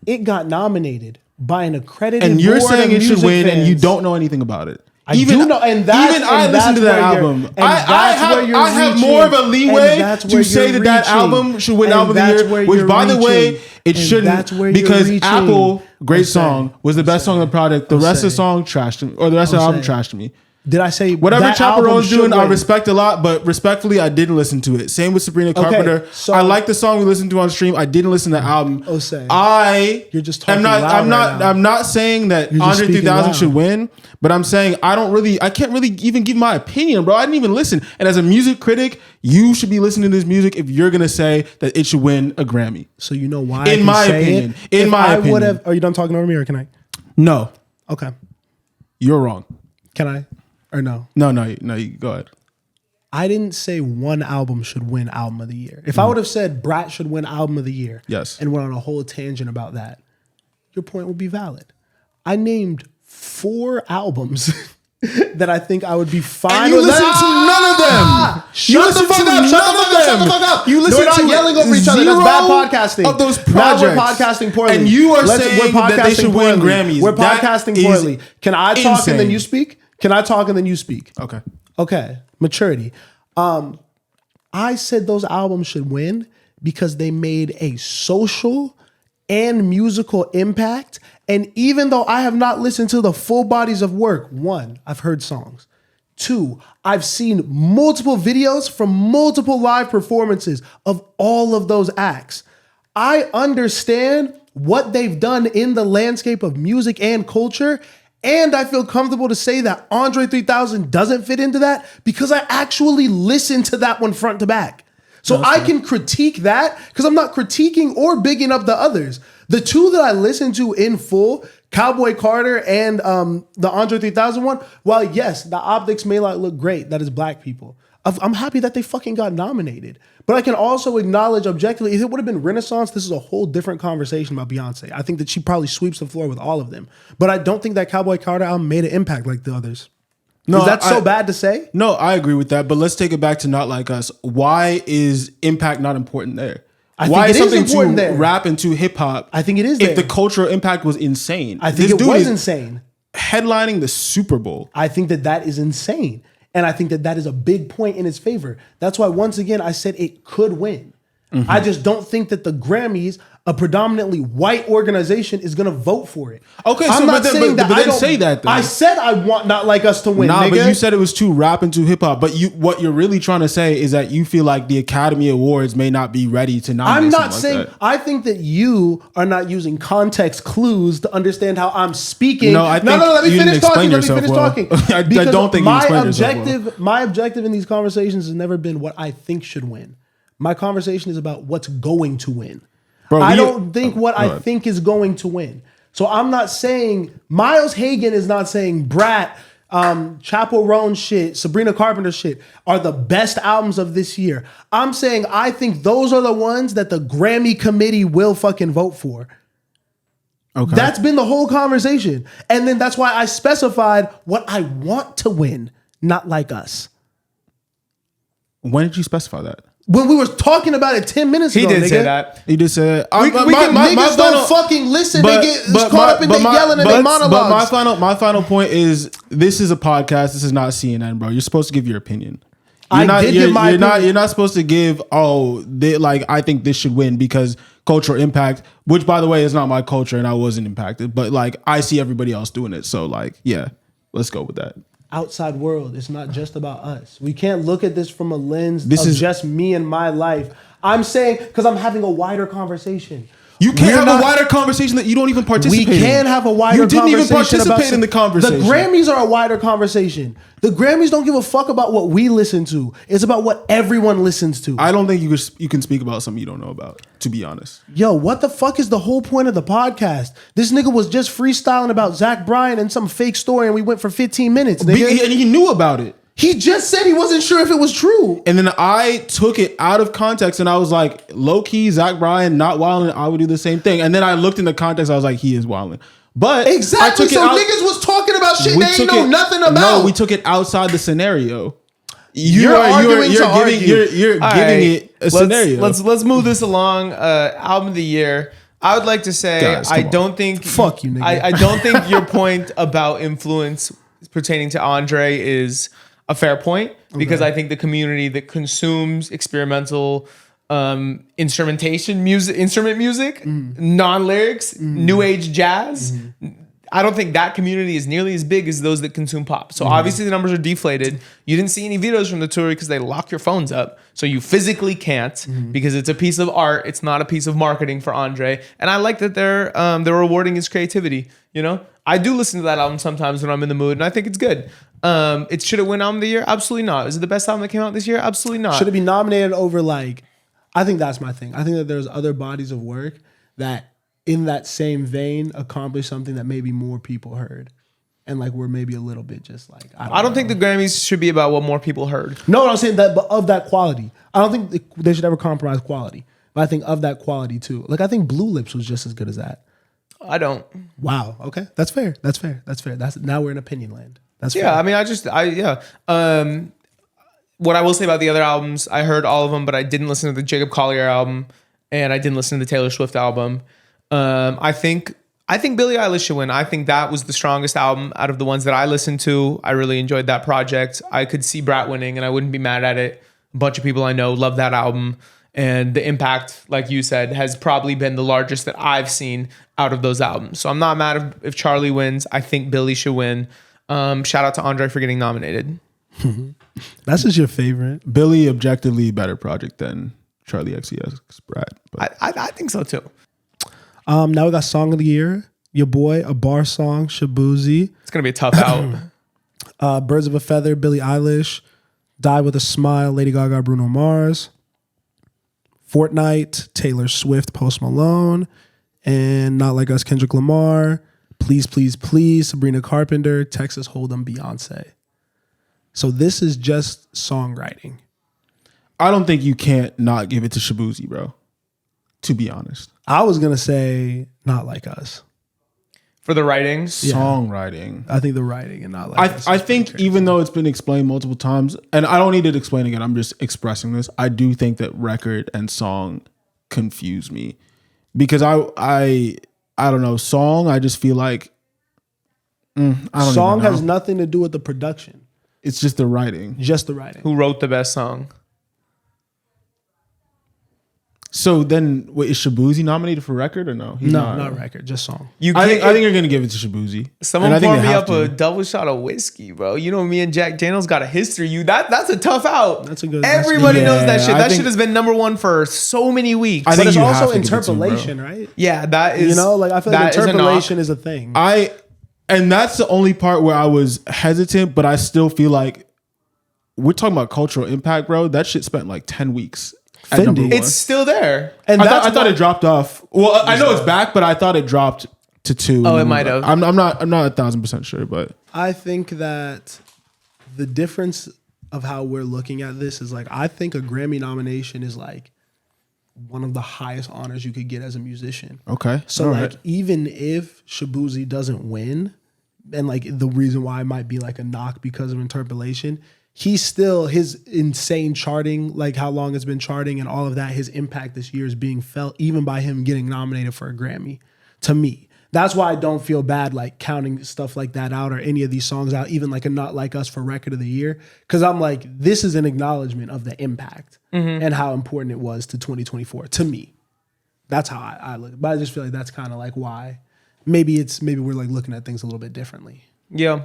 It got nominated by an accredited and you're board saying of it should win fans. And you don't know anything about it. I do know, and that's, even I listened to that album. I have more of a leeway to say that album should win album of the year, which by the way, it shouldn't, because Apple, great song, was the best song on the product. The rest of the song trashed me, or the rest of the album trashed me. Did I say whatever Chaperone's doing? I respect a lot, but respectfully, I didn't listen to it. Same with Sabrina Carpenter. So I like the song we listened to on stream. I didn't listen to the album. You're just talking I'm not saying that Andre 3000 should win, but I'm saying I can't really even give my opinion, bro. I didn't even listen. And as a music critic, you should be listening to this music if you're gonna say that it should win a Grammy. So you know why? In my opinion. In my opinion. Are you done talking over me, or can I? No. Okay. You're wrong. Can I? Or no? No, you go ahead. I didn't say one album should win album of the year. If I would have said Brat should win album of the year, yes, and went on a whole tangent about that, your point would be valid. I named 4 albums that I think I would be fine and you with. Listen to none of them. Shut the fuck up. Shut the fuck up. You listen to yelling over each other. That's bad podcasting. Of those projects. Now we're podcasting poorly. And you are saying that they should win Grammys. We're podcasting poorly. Can I talk and then you speak? Can I talk and then you speak? Okay. Maturity. I said those albums should win because they made a social and musical impact. And even though I have not listened to the full bodies of work, 1, I've heard songs. 2, I've seen multiple videos from multiple live performances of all of those acts. I understand what they've done in the landscape of music and culture. And I feel comfortable to say that Andre 3000 doesn't fit into that because I actually listened to that one front to back. So I can critique that because I'm not critiquing or bigging up the others. The 2 that I listened to in full Cowboy Carter and the Andre 3000 one, while yes, the optics may not look great, that is black people. I'm happy that they fucking got nominated. But I can also acknowledge objectively, if it would have been Renaissance, this is a whole different conversation about Beyonce. I think that she probably sweeps the floor with all of them. But I don't think that Cowboy Carter album made an impact like the others. No, is that so bad to say? No, I agree with that. But let's take it back to Not Like Us. Why is impact not important there? Why is something to rap into hip hop? I think it is. If the cultural impact was insane, I think it was insane. Headlining the Super Bowl. I think that is insane, and I think that is a big point in its favor. That's why once again I said it could win. Mm-hmm. I just don't think that the Grammys, a predominantly white organization, is going to vote for it. Okay, I'm not saying that. But then say that. Though. I said I want Not Like Us to win. Nah, nigga. But you said it was too rap into hip hop. But what you're really trying to say is that you feel like the Academy Awards may not be ready to nominate. I'm not saying. Like I think that you are not using context clues to understand how I'm speaking. No, I think Let me finish talking. I don't think my objective in these conversations has never been what I think should win. My conversation is about what's going to win. Bro, I don't think what I think is going to win. So I'm not saying Miles Hagen is not saying Brat, Chappell Roan shit, Sabrina Carpenter shit are the best albums of this year. I'm saying I think those are the ones that the Grammy committee will fucking vote for. Okay. That's been the whole conversation. And then that's why I specified what I want to win, Not Like Us. When did you specify that? When we were talking about it 10 minutes ago, he did say that. He did say that. Niggas don't fucking listen. They get caught up in the yelling and the monologues. But my final point is, this is a podcast. This is not CNN, bro. You're supposed to give your opinion. You're not supposed to give, I think this should win because cultural impact, which, by the way, is not my culture and I wasn't impacted. But, I see everybody else doing it. So, yeah, let's go with that. Outside world. It's not just about us. We can't look at this from a lens of just me and my life. I'm saying, because I'm having a wider conversation. You can't have a wider conversation that you don't even participate in. We can have a wider conversation. You didn't even participate in the conversation. The Grammys are a wider conversation. The Grammys don't give a fuck about what we listen to. It's about what everyone listens to. I don't think you can speak about something you don't know about, to be honest. Yo, what the fuck is the whole point of the podcast? This nigga was just freestyling about Zach Bryan and some fake story and we went for 15 minutes, nigga. And he knew about it. He just said he wasn't sure if it was true. And then I took it out of context and I was like, low key, Zach Bryan, not wilding, I would do the same thing. And then I looked in the context, I was like, he is wilding. But exactly, niggas was talking about shit they ain't know nothing about. No, we took it outside the scenario. You're giving it a scenario. Let's move this along. Album of the year. I would like to say, guys, I don't think fuck you, nigga. I don't think your point about influence pertaining to Andre is a fair point because I think the community that consumes experimental instrument music, non-lyrics, new age jazz, I don't think that community is nearly as big as those that consume pop. So obviously the numbers are deflated. You didn't see any videos from the tour because they lock your phones up. So you physically can't because it's a piece of art. It's not a piece of marketing for Andre. And I like that they're rewarding his creativity. You know, I do listen to that album sometimes when I'm in the mood and I think it's good. Should it win album of the year? Absolutely not. Is it the best album that came out this year? Absolutely not. Should it be nominated over I think that's my thing. I think that there's other bodies of work that in that same vein accomplish something that maybe more people heard. And we're maybe a little bit just I don't think the Grammys should be about what more people heard. No, I'm saying that, but of that quality. I don't think they should ever compromise quality. But I think of that quality too. I think Blue Lips was just as good as that. I don't. Wow. Okay. That's fair. Now we're in opinion land. That's fair. Yeah. I mean, what I will say about the other albums, I heard all of them, but I didn't listen to the Jacob Collier album and I didn't listen to the Taylor Swift album. I think Billie Eilish should win. I think that was the strongest album out of the ones that I listened to. I really enjoyed that project. I could see Brat winning and I wouldn't be mad at it. A bunch of people I know love that album. And the impact, like you said, has probably been the largest that I've seen out of those albums. So I'm not mad if Charlie wins. I think Billie should win. Shout out to Andre for getting nominated. That's just your favorite. Billie, objectively better project than Charlie XCX Brat. I think so too. Now we got Song of the Year. Your boy, a bar song, Shabuzi. It's going to be a tough out. Birds of a Feather, Billie Eilish. Die with a Smile, Lady Gaga, Bruno Mars. Fortnite, Taylor Swift, Post Malone. And Not Like Us, Kendrick Lamar. Please, Please, Please, Sabrina Carpenter, Texas Hold'em, Beyonce. So this is just songwriting. I don't think you can't not give it to Shabuzi, bro. To be honest. I was going to say Not Like Us. For the writings? Songwriting. I think the writing and Not Like Us. I think even though it's been explained multiple times, and I don't need it explained again, I'm just expressing this. I do think that record and song confuse me. Because I don't know, song, I just feel like song has nothing to do with the production. It's just the writing. Just the writing. Who wrote the best song? So then, wait, is Shabuzi nominated for record or no? He's not record, just song. I think you're gonna give it to Shabuzi. Someone poured me up a double shot of whiskey, bro. You know, me and Jack Daniels got a history. That's a tough out. That's a good. Everybody knows that shit. That shit has been number one for so many weeks. I think it's also interpolation, right? Yeah, that is. You know, like I feel like interpolation is a thing. And that's the only part where I was hesitant, but I still feel like we're talking about cultural impact, bro. That shit spent like 10 weeks. It's still there. And I thought it dropped off. Well, I know it's back, but I thought it dropped to 2. Oh, it might have. I'm not 1,000% sure, but I think that the difference of how we're looking at this is like, I think a Grammy nomination is like one of the highest honors you could get as a musician. Okay. So like, even if Shabuzi doesn't win, and like the reason why it might be like a knock because of interpolation, he's still, his insane charting, like how long it's been charting and all of that, his impact this year is being felt even by him getting nominated for a Grammy, to me. That's why I don't feel bad like counting stuff like that out or any of these songs out, even like a Not Like Us for Record of the Year. Because I'm like, this is an acknowledgement of the impact and how important it was to 2024, to me. That's how I look. But I just feel like that's kind of like why. Maybe we're like looking at things a little bit differently. Yeah.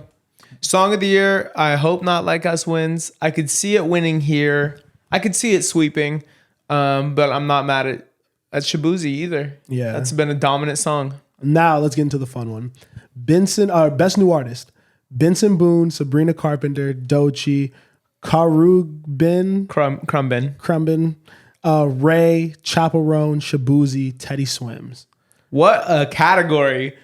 Song of the Year, I hope Not Like Us wins. I could see it winning here. I could see it sweeping, but I'm not mad at Shabuzi either. Yeah. That's been a dominant song. Now let's get into the fun one. Best New Artist. Benson Boone, Sabrina Carpenter, Doechii, Khruangbin, Ray, Chaperone, Shabuzi, Teddy Swims. What a category.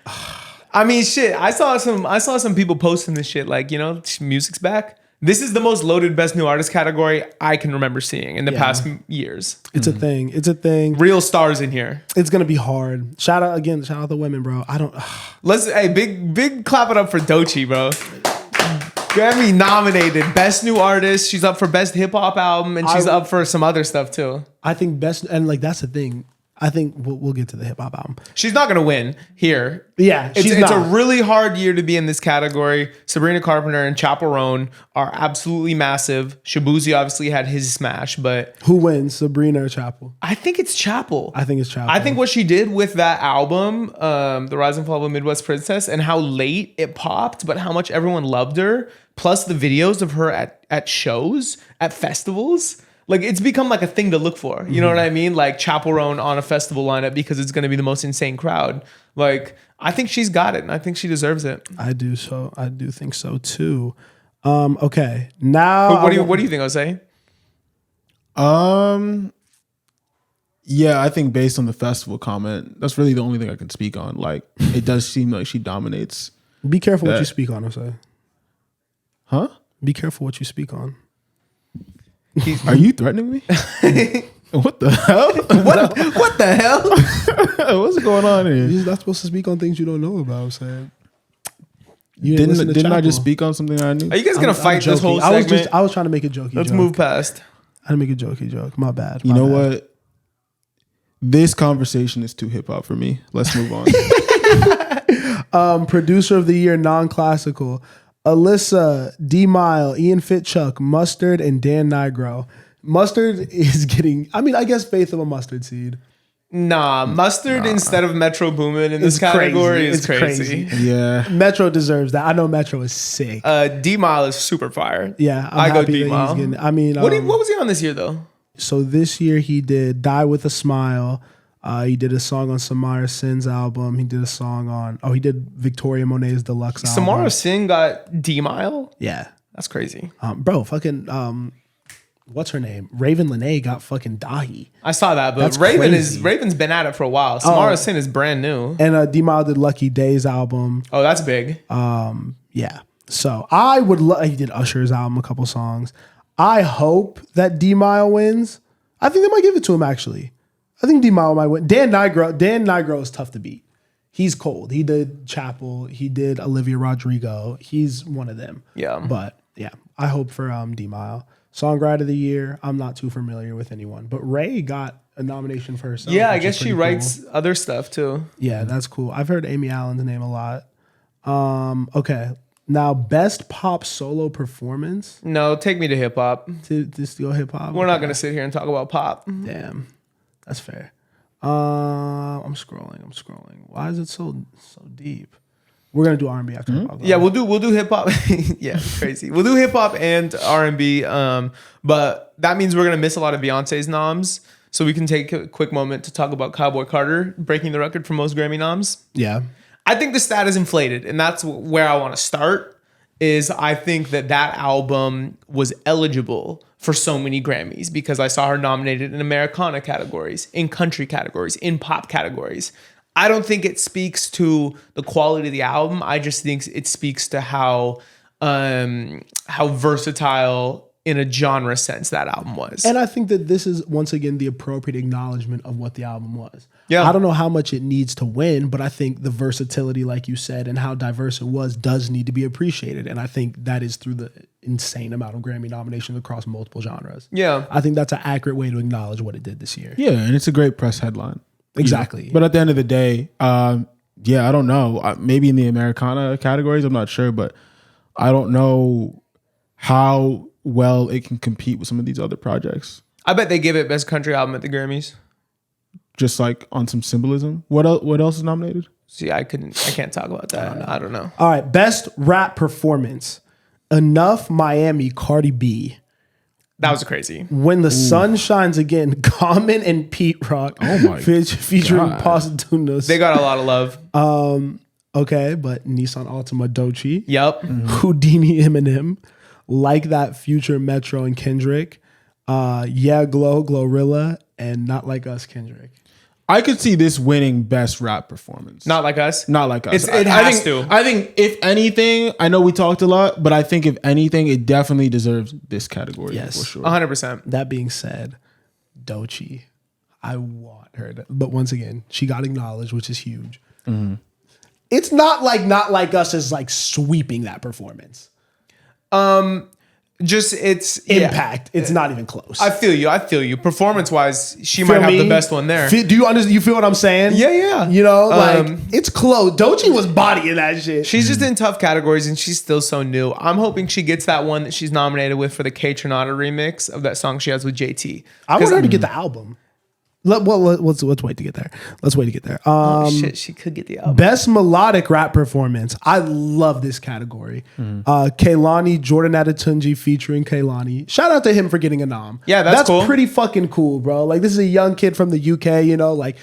I mean, shit. I saw some people posting this shit like, you know, music's back. This is the most loaded Best New Artist category I can remember seeing in the past years. It's a thing. It's a thing. Real stars in here. It's gonna be hard. Shout out the women, bro. Big clap it up for Doechii, bro. Grammy nominated Best New Artist. She's up for Best Hip Hop Album, and she's up for some other stuff too. I think best, and like that's the thing. I think we'll get to the hip hop album. She's not gonna win here. Yeah, it's a really hard year to be in this category. Sabrina Carpenter and Chaperone are absolutely massive. Shabuzi obviously had his smash, but who wins, Sabrina or Chapel? I think it's Chapel. I think it's Chapel. I think what she did with that album, The Rise and Fall of a Midwest Princess, and how late it popped, but how much everyone loved her, plus the videos of her at shows, at festivals. Like, it's become like a thing to look for. You know what I mean? Like, Chaperone on a festival lineup because it's going to be the most insane crowd. Like, I think she's got it, and I think she deserves it. I do think so, too. Okay. Now... What do you think, Jose? Yeah, I think based on the festival comment, that's really the only thing I can speak on. Like, it does seem like she dominates. Be careful what you speak on, Jose. Huh? Be careful what you speak on. Are you threatening me? What the hell? What the hell? What's going on here? You're not supposed to speak on things you don't know about, I'm saying. Didn't I just speak on something I knew? Are you guys going to fight this whole segment? I was trying to make a jokey joke. Let's move past. I didn't make a jokey joke. My bad. You know what? This conversation is too hip hop for me. Let's move on. Producer of the Year, non-classical. Alyssa, D Mile, Ian Fitchuck, Mustard, and Dan Nigro. Mustard is getting, I guess Faith of a Mustard Seed. Nah, Mustard instead of Metro Boomin in this category is crazy. Yeah. Metro deserves that. I know Metro is sick. D Mile is super fire. Yeah, I go D Mile. What was he on this year though? So this year he did Die With a Smile. He did a song on Samara Sin's album. He did a song on... he did Victoria Monet's deluxe album. Samara Sin got D Mile? Yeah. That's crazy. Bro, fucking... what's her name? Raven Lenae got fucking Dahi. I saw that, but That's Raven's been at it for a while. Samara Sin is brand new. And D-Mile did Lucky Days album. Oh, that's big. Yeah. So I would he did Usher's album, a couple songs. I hope that D-Mile wins. I think they might give it to him, actually. I think D-Mile might win. Dan Nigro is tough to beat. He's cold. He did Chapel. He did Olivia Rodrigo. He's one of them. Yeah. But yeah, I hope for D-Mile. Songwriter of the Year, I'm not too familiar with anyone. But Ray got a nomination for herself. Yeah, I guess she writes other stuff too. Yeah, that's cool. I've heard Amy Allen's name a lot. Okay. Now, best pop solo performance. No, take me to hip hop. Just go hip hop. We're not going to sit here and talk about pop. Damn. That's fair. I'm scrolling. Why is it so deep? We're gonna do R&B after hip hop. Yeah, we'll do hip hop. Yeah, crazy. We'll do hip hop and R&B. But that means we're gonna miss a lot of Beyonce's noms. So we can take a quick moment to talk about Cowboy Carter breaking the record for most Grammy noms. Yeah. I think the stat is inflated, and that's where I want to start. Is I think that album was eligible for so many Grammys because I saw her nominated in Americana categories, in country categories, in pop categories. I don't think it speaks to the quality of the album. I just think it speaks to how versatile in a genre sense that album was. And I think that this is, once again, the appropriate acknowledgement of what the album was. Yeah. I don't know how much it needs to win, but I think the versatility, like you said, and how diverse it was does need to be appreciated. And I think that is through the insane amount of Grammy nominations across multiple genres. Yeah. I think that's an accurate way to acknowledge what it did this year. Yeah, and it's a great press headline. Exactly. Yeah. But at the end of the day, I don't know. Maybe in the Americana categories, I'm not sure, but I don't know how well it can compete with some of these other projects. I bet they give it best country album at the Grammys. Just like on some symbolism. What else is nominated? See, I can't talk about that. I don't know. All right, best rap performance. Enough Miami, Cardi B. That was crazy. When the Sun Shines Again, Common and Pete Rock. Oh my featuring God. Posthumous. They got a lot of love. Okay, but Nissan Altima Doechii. Yep. Houdini Eminem. Like That Future Metro and Kendrick. Yeah Glow, Glorilla, and Not Like Us Kendrick. I could see this winning best rap performance. Not Like Us? Not Like Us. It has to. I think if anything, I know we talked a lot, but I think if anything, it definitely deserves this category. Yes. For sure. 100%. That being said, Doechii, I want her to, but once again, she got acknowledged, which is huge. Mm-hmm. It's not like Us is like sweeping that performance. Just it's Impact. It's not even close. I feel you. Performance wise, she might have the best one there. Do you understand? You feel what I'm saying? Yeah. You know, like it's close. Doechii was bodying that shit. She's just in tough categories and she's still so new. I'm hoping she gets that one that she's nominated with for the K Tronada remix of that song she has with JT. I want her to get the album. Let's wait to get there. Shit, she could get the album. Best melodic rap performance. I love this category. Kehlani, Jordan Adetunji featuring Kehlani. Shout out to him for getting a nom. Yeah, that's cool. Pretty fucking cool, bro. Like this is a young kid from the UK. You know, like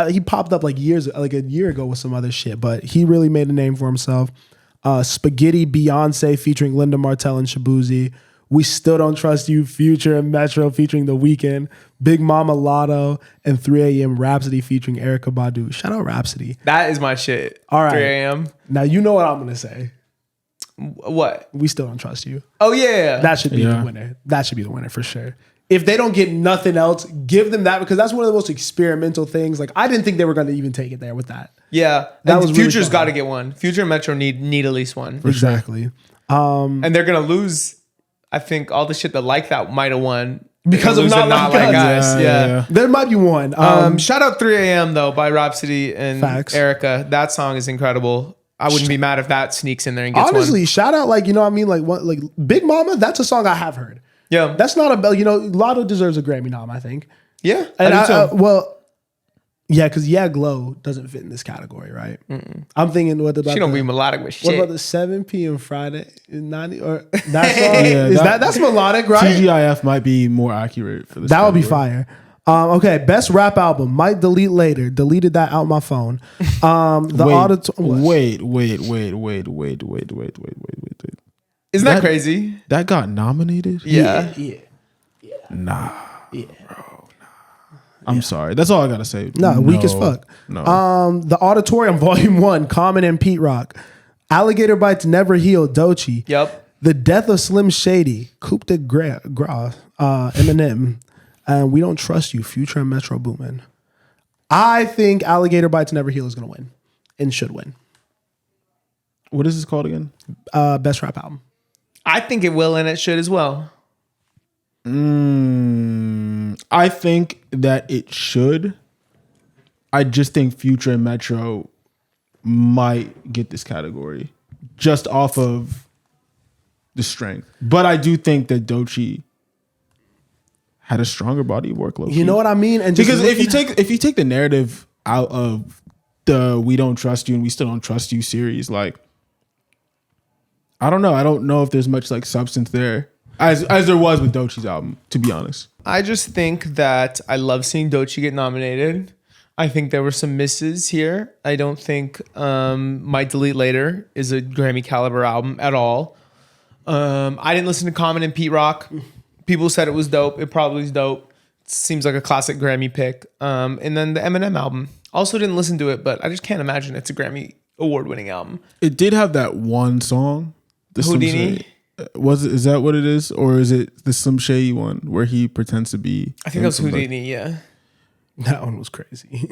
he popped up like a year ago with some other shit, but he really made a name for himself. Spaghetti Beyonce featuring Linda Martell and Shabuzi. We Still Don't Trust You, Future and Metro featuring The Weeknd, Big Mama Lotto, and 3 AM Rhapsody featuring Erykah Badu. Shout out Rhapsody. That is my shit. All right. 3 AM. Now you know what I'm gonna say. What? We Still Don't Trust You. Oh yeah. That should be the winner. That should be the winner for sure. If they don't get nothing else, give them that because that's one of the most experimental things. Like I didn't think they were gonna even take it there with that. Yeah. That and was really Future's fun. got to get one. Future and Metro need at least one. Exactly. And they're gonna lose. I think all the shit that Like That might have won Because of Not Like Us. Yeah. There might be one. Shout out 3 AM though by Rhapsody and Facts. Erykah. That song is incredible. I wouldn't be mad if that sneaks in there and gets honestly, one. shout out like you know what I mean like Big Mama. That's a song I have heard. Yeah. That's not a bell. You know, Lotto deserves a Grammy nom. I think. Yeah. And I do too. well, yeah, because Yeah Glow doesn't fit in this category, right? I'm thinking what about She don't be melodic with what shit. about the 7 p.m. Friday 90 or that song? That's melodic, right? TGIF might be more accurate for this. That would be category. fire. Okay, best rap album. Might delete later. Deleted that out my phone. Wait. Isn't that crazy? That got nominated? Yeah. Nah. Yeah. I'm sorry. That's all I gotta say. Nah, weak as fuck. No. The Auditorium Volume 1, Common and Pete Rock. Alligator Bites Never Heal, Doechii. Yep. The Death of Slim Shady, Coupe de Gras, Eminem. And We Don't Trust You, Future and Metro Boomin. I think Alligator Bites Never Heal is going to win and should win. What is this called again? Best rap album. I think it will and it should as well. I think that it should. I just think Future and Metro might get this category just off of the strength. But I do think that Doechii had a stronger body of work. You know what I mean? And just because if you take the narrative out of the We Don't Trust You and We Still Don't Trust You series, like I don't know. I don't know if there's much like substance there as there was with Doechii's album, to be honest. I just think that I love seeing Doechii get nominated. I think there were some misses here. I don't think Might Delete Later is a Grammy caliber album at all. I didn't listen to Common and Pete Rock. People said it was dope. It probably is dope. It seems like a classic Grammy pick. And then the Eminem album. Also didn't listen to it, but I just can't imagine it's a Grammy award-winning album. It did have that one song. The Houdini? Is that what it is? Or is it the Slim Shady one where he pretends to be? I think that was Houdini, yeah. That one was crazy.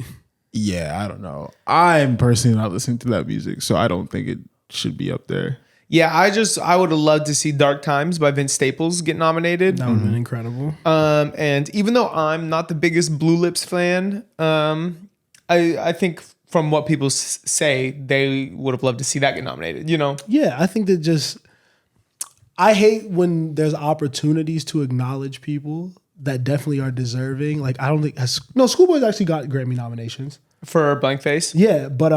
Yeah, I don't know. I'm personally not listening to that music, so I don't think it should be up there. Yeah, I would have loved to see Dark Times by Vince Staples get nominated. That would have been incredible. And even though I'm not the biggest Blue Lips fan, I think from what people say, they would have loved to see that get nominated, you know? Yeah, I think that just... I hate when there's opportunities to acknowledge people that definitely are deserving. Like, I don't think... Schoolboy's actually got Grammy nominations. For Blank Face? Yeah, but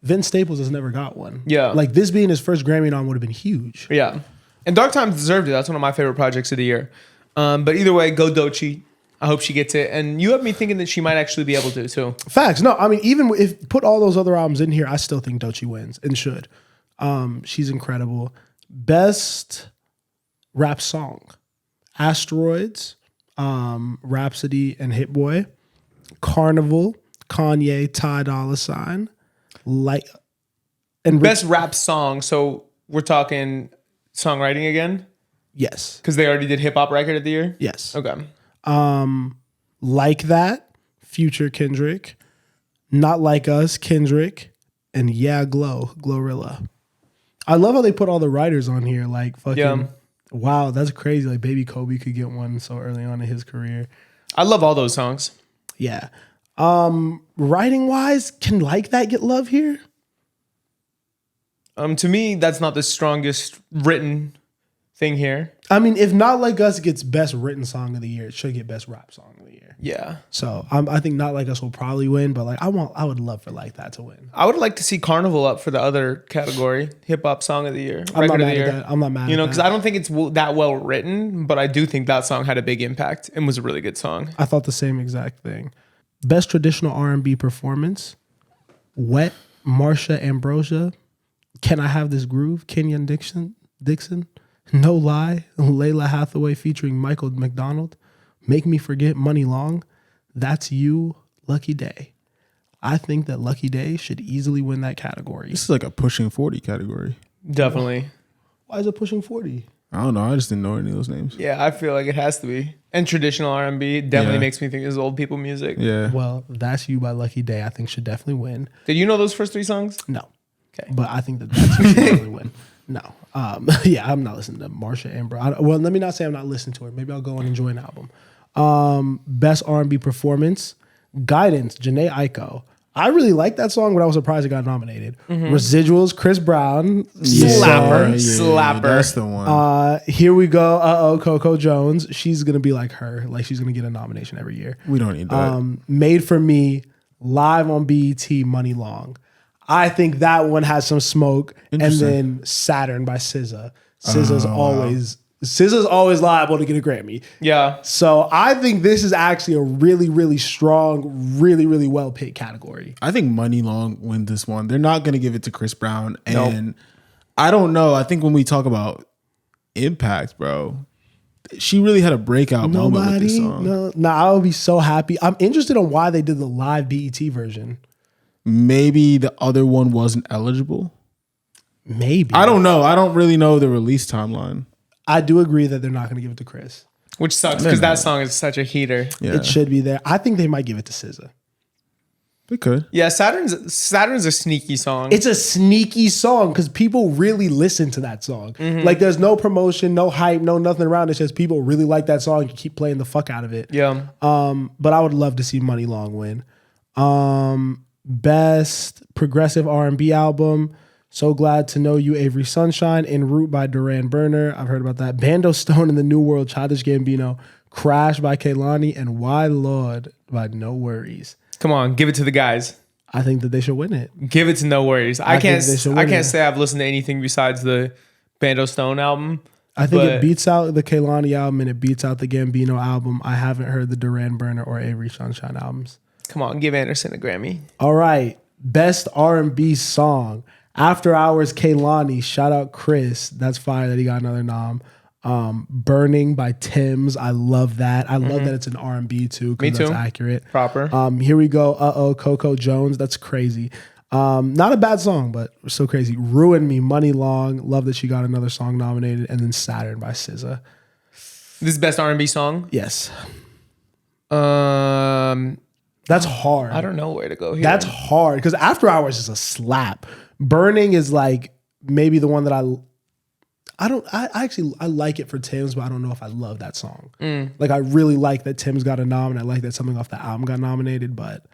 Vince Staples has never got one. Yeah. Like, this being his first Grammy nom would have been huge. Yeah. And Dark Times deserved it. That's one of my favorite projects of the year. But either way, go Doechii. I hope she gets it. And you have me thinking that she might actually be able to, too. Facts. No, I mean, even if put all those other albums in here, I still think Doechii wins and should. She's incredible. Best rap song. Asteroids, Rhapsody and Hit Boy. Carnival, Kanye, Ty Dolla $ign. Best rap song. So we're talking songwriting again? Yes. Because they already did hip hop record of the year? Yes. Okay. Like That, Future Kendrick. Not Like Us, Kendrick. And Yeah, Glorilla. I love how they put all the writers on here. Like fucking, wow, that's crazy. Like Baby Kobe could get one so early on in his career. I love all those songs. Yeah. Writing wise, can Like That get love here? To me, that's not the strongest written thing here. I mean, if Not Like Us gets best written song of the year, it should get best rap song of the year. Yeah. So I think Not Like Us will probably win, but like I would love for Like That to win. I would like to see Carnival up for the other category, hip hop song of the year, I'm not record of the mad year. at that. I'm not mad. You know, at because that. I don't think it's that well written, but I do think that song had a big impact and was a really good song. I thought the same exact thing. Best traditional R&B performance. Wet, Marsha Ambrosia. Can I Have This Groove? Kenyon Dixon. No Lie, Layla Hathaway featuring Michael McDonald. Make Me Forget, Money Long. That's You, Lucky Day. I think that Lucky Day should easily win that category. This is like a pushing 40 category. Definitely. Why is it pushing 40? I don't know. I just didn't know any of those names. Yeah, I feel like it has to be. And traditional R&B definitely makes me think this is old people music. Yeah. Well, That's You by Lucky Day I think should definitely win. Did you know those first three songs? No. Okay. But I think that That's You should definitely win. No. Yeah, I'm not listening to Marsha Amber. Well, let me not say I'm not listening to her. Maybe I'll go and enjoy an album. Best R&B performance, Guidance, Jhené Aiko. I really like that song, but I was surprised it got nominated. Residuals, Chris Brown. Slapper. That's the one. Here We Go, Coco Jones. She's going to be like her. Like she's going to get a nomination every year. We don't need that. Made for Me, live on BET, Money Long. I think that one has some smoke. And then Saturn by SZA. SZA's always liable to get a Grammy. Yeah. So I think this is actually a really, really strong, really, really well picked category. I think Money Long wins this one. They're not going to give it to Chris Brown. And I don't know. I think when we talk about impact, bro, she really had a breakout moment with this Nobody. song. No, I would be so happy. I'm interested on why they did the live BET version. Maybe the other one wasn't eligible. Maybe. I don't know. I don't really know the release timeline. I do agree that they're not going to give it to Chris. Which sucks because that song is such a heater. Yeah, It should be there. I think they might give it to SZA. they could. Yeah, Saturn's a sneaky song. It's a sneaky song because people really listen to that song. Like there's no promotion, no hype, no nothing around. It's just people really like that song and keep playing the fuck out of it. Yeah. But I would love to see Money Long win. Best progressive R&B album. So Glad to Know You, Avery Sunshine. En Route by Duran Burner. I've heard about that. Bando Stone in the New World, Childish Gambino. Crash by Kehlani. And Why Lord by No Worries. Come on, give it to the guys. I think that they should win it. Give it to No Worries. I think they should win it. say I've listened to anything besides the Bando Stone album. I think But- it beats out the Kehlani album and it beats out the Gambino album. I haven't heard the Duran Burner or Avery Sunshine albums. Come on, give Anderson a Grammy. All right. Best R&B song. After Hours, Kehlani. Shout out Chris. That's fire that he got another nom. Burning by Tim's. I love that. I love that it's an R&B too. Me Because that's too. accurate. Proper. Here we go. Coco Jones. That's crazy. Not a bad song, but so crazy. Ruin Me, Money Long. Love that she got another song nominated. And then Saturn by SZA. This is best R&B song. Yes. That's hard. I don't know where to go here. That's hard because After Hours is a slap. Burning is like maybe the one that I like it for Tim's, but I don't know if I love that song. Like I really like that Tim's got a nom, and I like that something off the album got nominated. But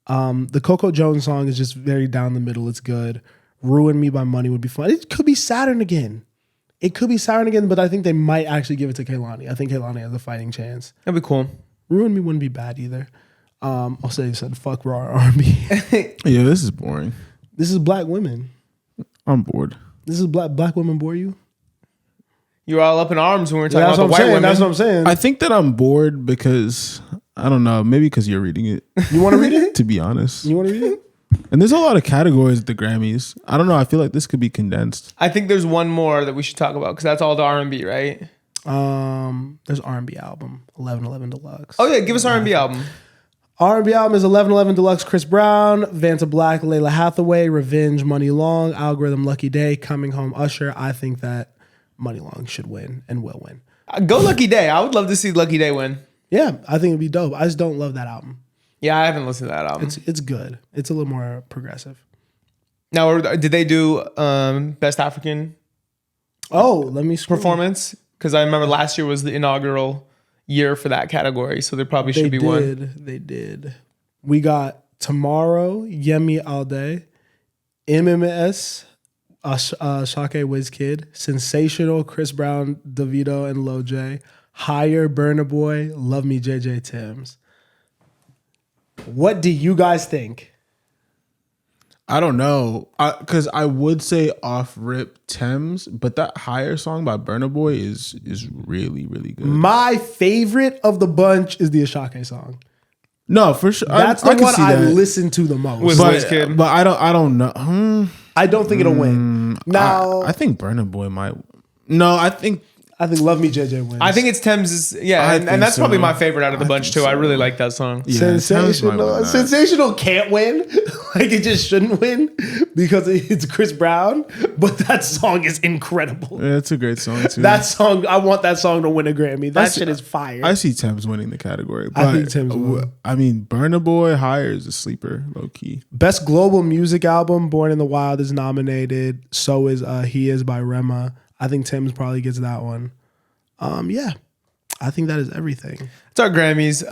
the Coco Jones song is just very down the middle. It's good. Ruin Me by Money would be fun. It could be Saturn again. But I think they might actually give it to Kehlani. I think Kehlani has a fighting chance. That'd be cool. Ruin Me wouldn't be bad either. I'll say you said fuck raw R&B. Yeah, this is boring. This is black women. I'm bored. This is black women bore you? You were all up in arms when we were talking That's about what the I'm white saying. women. That's what I'm saying. I think that I'm bored because I don't know. Maybe because you're reading it. You want to read it? To be honest, You want to read it? and there's a lot of categories at the Grammys. I don't know. I feel like this could be condensed. I think there's one more that we should talk about because that's all the R&B, right? There's R&B album 1111 Deluxe. Oh yeah, give us R&B album. R&B album is 1111 Deluxe. Chris Brown, Vanta Black, Layla Hathaway, Revenge, Money Long, Algorithm, Lucky Day, Coming Home, Usher. I think that Money Long should win and will win. Go Lucky Day. I would love to see Lucky Day win. Yeah, I think it'd be dope. I just don't love that album. Yeah, I haven't listened to that album. It's good. It's a little more progressive. Now, did they do Best African Oh, let me scroll. performance? Because I remember last year was the inaugural year for that category, so there probably should be one. They did. We got Tomorrow, Yemi Alde, MMS, Shake Wizkid, Sensational, Chris Brown, Davido, and Lil J, Higher, Burna Boy, Love Me, JJ Timms. What do you guys think? I don't know. Because I would say off rip Thames, but that Higher song by Burna Boy is really, really good. My favorite of the bunch is the Ashake song. No, for sure. That's I the can one see I that. listen to the most. Was Wizkid. But I don't know. I don't think it'll win. Now, I think Burna Boy might. No, I think Love Me, JJ wins. I think it's Thames'. Yeah, I and think that's so. probably my favorite out of the I bunch think too. I so. really like that song. yeah, Thames might Sensational. win that. Sensational can't win. Like it just shouldn't win because it's Chris Brown. But that song is incredible. Yeah, it's a great song too. That song, I want that song to win a Grammy. That I see- shit is fire. I see Thames winning the category. But I think Thames will. I mean, Burna Boy Higher is a sleeper, low key. Best Global Music Album, Born in the Wild is nominated. So is He Is by Rema. I think Tim's probably gets that one. Yeah. I think that is everything. It's our Grammys.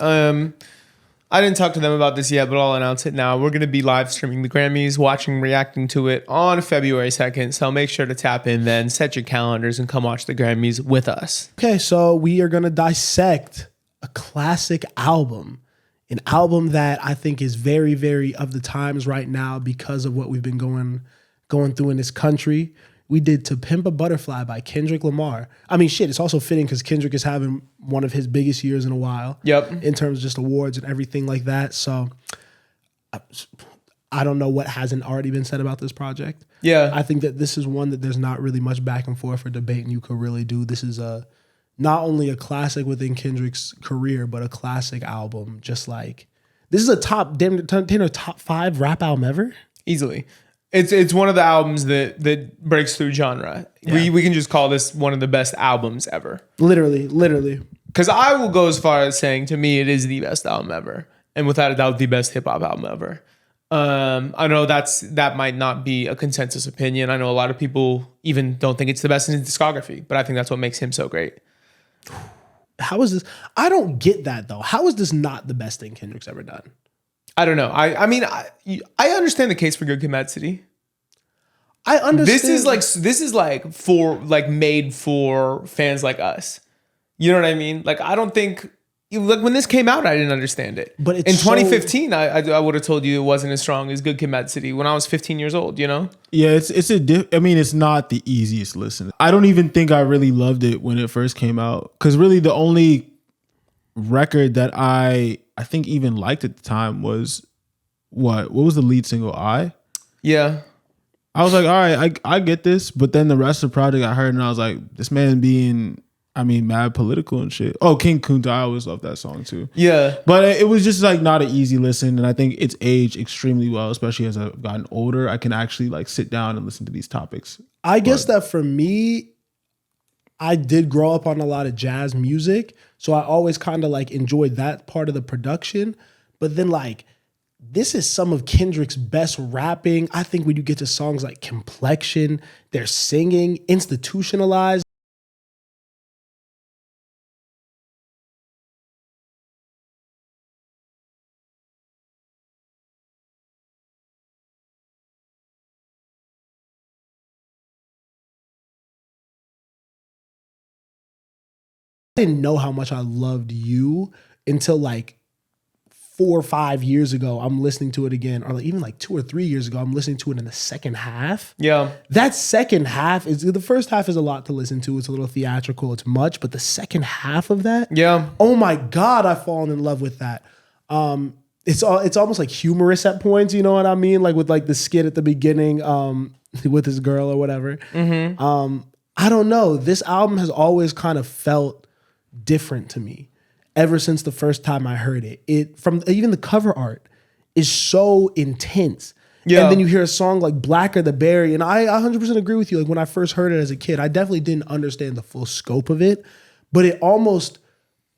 I didn't talk to them about this yet, but I'll announce it now. We're going to be live streaming the Grammys, watching, reacting to it on February 2nd. So make sure to tap in then, set your calendars, and come watch the Grammys with us. Okay, so we are going to dissect a classic album, an album that I think is very, very of the times right now because of what we've been going through in this country. We did To Pimp a Butterfly by Kendrick Lamar. I mean, shit, it's also fitting because Kendrick is having one of his biggest years in a while. Yep. In terms of just awards and everything like that. So I don't know what hasn't already been said about this project. Yeah. I think that this is one that there's not really much back and forth or debate and you could really do. This is a not only a classic within Kendrick's career, but a classic album. Just like this is a top 10 or top 5 rap album ever. Easily. It's one of the albums that breaks through genre. Yeah. We can just call this one of the best albums ever. Literally. Because I will go as far as saying, to me, it is the best album ever, and without a doubt, the best hip hop album ever. I know that might not be a consensus opinion. I know a lot of people even don't think it's the best in his discography, but I think that's what makes him so great. How is this? I don't get that though. How is this not the best thing Kendrick's ever done? I don't know. I mean, I understand the case for Good Kid, Mad City. I understand. This is made for fans like us. You know what I mean? Like, I don't think, like, when this came out, I didn't understand it. But in 2015, I would have told you it wasn't as strong as Good Kid, Mad City when I was 15 years old. You know? Yeah, it's not the easiest listen. I don't even think I really loved it when it first came out, because really the only record that I think even liked at the time was what was the lead single, I? Yeah. I was like, all right, I get this, but then the rest of the project I heard and I was like, this man being, mad political and shit. Oh, King Kunta, I always love that song too. Yeah. But it was just like not an easy listen, and I think it's aged extremely well, especially as I've gotten older. I can actually like sit down and listen to these topics. I guess that for me, I did grow up on a lot of jazz music, so I always kind of like enjoyed that part of the production. But then like, this is some of Kendrick's best rapping. I think when you get to songs like Complexion, they're singing, Institutionalized. I didn't know how much I loved You until like 4 or 5 years ago. I'm listening to it again, or like even like 2 or 3 years ago, I'm listening to it in the second half. Yeah. That second half the first half is a lot to listen to. It's a little theatrical, it's much, but the second half of that, Yeah. oh my God, I've fallen in love with that. It's almost like humorous at points, you know what I mean? Like with like the skit at the beginning, with his girl or whatever. Mm-hmm. I don't know. This album has always kind of felt different to me ever since the first time I heard it. It from even the cover art is so intense. Yeah. And then you hear a song like Blacker the Berry, and I 100% agree with you. Like when I first heard it as a kid, I definitely didn't understand the full scope of it, but it almost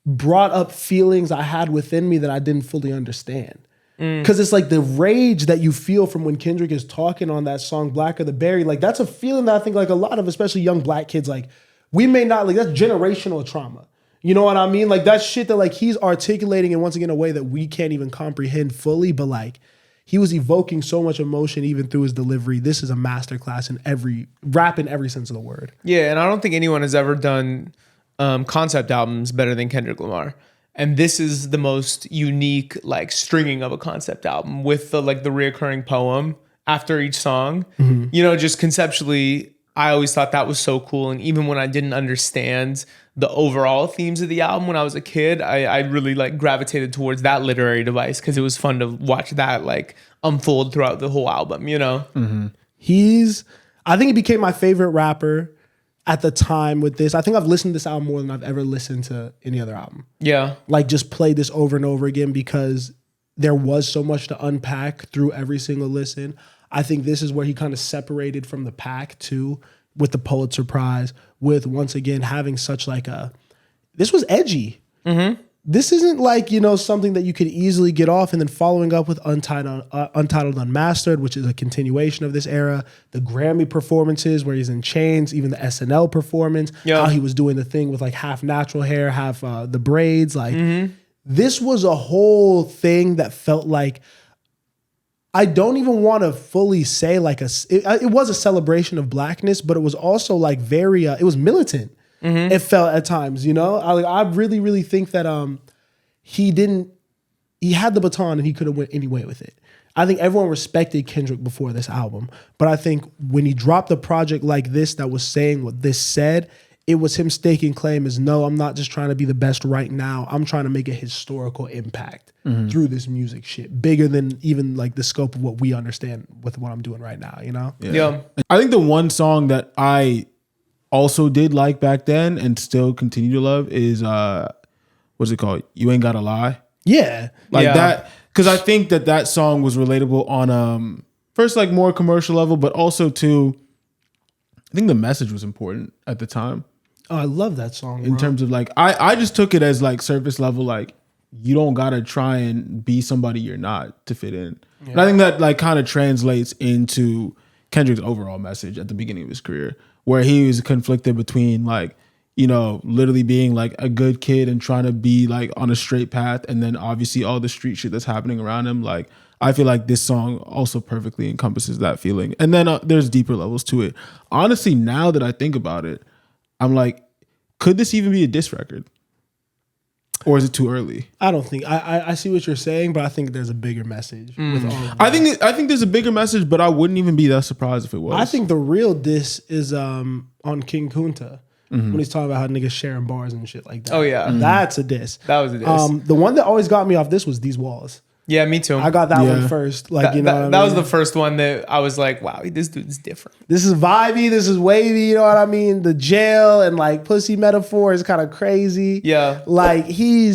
brought up feelings I had within me that I didn't fully understand. Because it's like the rage that you feel from when Kendrick is talking on that song Blacker the Berry, like that's a feeling that I think like a lot of especially young black kids, like we may not, like that's generational trauma. You know what I mean? Like that shit that like he's articulating in once again a way that we can't even comprehend fully, but like he was evoking so much emotion even through his delivery. This is a masterclass in every rap in every sense of the word. Yeah, and I don't think anyone has ever done concept albums better than Kendrick Lamar. And this is the most unique like stringing of a concept album with the reoccurring poem after each song. Mm-hmm. You know, just conceptually, I always thought that was so cool. And even when I didn't understand the overall themes of the album when I was a kid, I really like gravitated towards that literary device because it was fun to watch that like unfold throughout the whole album, you know? Mm-hmm. I think he became my favorite rapper at the time with this. I think I've listened to this album more than I've ever listened to any other album. Yeah. Like just played this over and over again because there was so much to unpack through every single listen. I think this is where he kind of separated from the pack too, with the Pulitzer Prize, with once again having such like this was edgy. Mm-hmm. This isn't like, you know, something that you could easily get off, and then following up with Untitled Unmastered, which is a continuation of this era, the Grammy performances where he's in chains, even the SNL performance, how he was doing the thing with like half natural hair, half the braids. Like this was a whole thing that felt like, I don't even want to fully say like it was a celebration of blackness, but it was also like very, it was militant. Mm-hmm. It felt at times, you know, I really, really think that he had the baton and he could have went any way with it. I think everyone respected Kendrick before this album, but I think when he dropped a project like this that was saying what this said, it was him staking claim as, no, I'm not just trying to be the best right now. I'm trying to make a historical impact through this music shit, bigger than even like the scope of what we understand with what I'm doing right now, you know? Yeah. I think the one song that I also did like back then and still continue to love is what's it called? You Ain't Gotta Lie. Yeah. Like Yeah. that, because I think that song was relatable on first like more commercial level, but also too, I think the message was important at the time. Oh, I love that song. In terms of like, I just took it as like surface level, like you don't gotta try and be somebody you're not to fit in. Yeah. And I think that like kind of translates into Kendrick's overall message at the beginning of his career, where he was conflicted between like, you know, literally being like a good kid and trying to be like on a straight path, and then obviously all the street shit that's happening around him. Like, I feel like this song also perfectly encompasses that feeling. And then there's deeper levels to it. Honestly, now that I think about it, I'm like, could this even be a diss record? Or is it too early? I don't think I see what you're saying, but I think there's a bigger message with all of that. I think there's a bigger message, but I wouldn't even be that surprised if it was. I think the real diss is on King Kunta when he's talking about how niggas sharing bars and shit like that. Oh, yeah. That's a diss. That was a diss. The one that always got me off this was These Walls. Yeah, me too. I got that one first. Like, you know what I mean? That was the first one that I was like, wow, this dude's different. This is vibey. This is wavy. You know what I mean? The jail and like pussy metaphor is kind of crazy. Yeah. Like he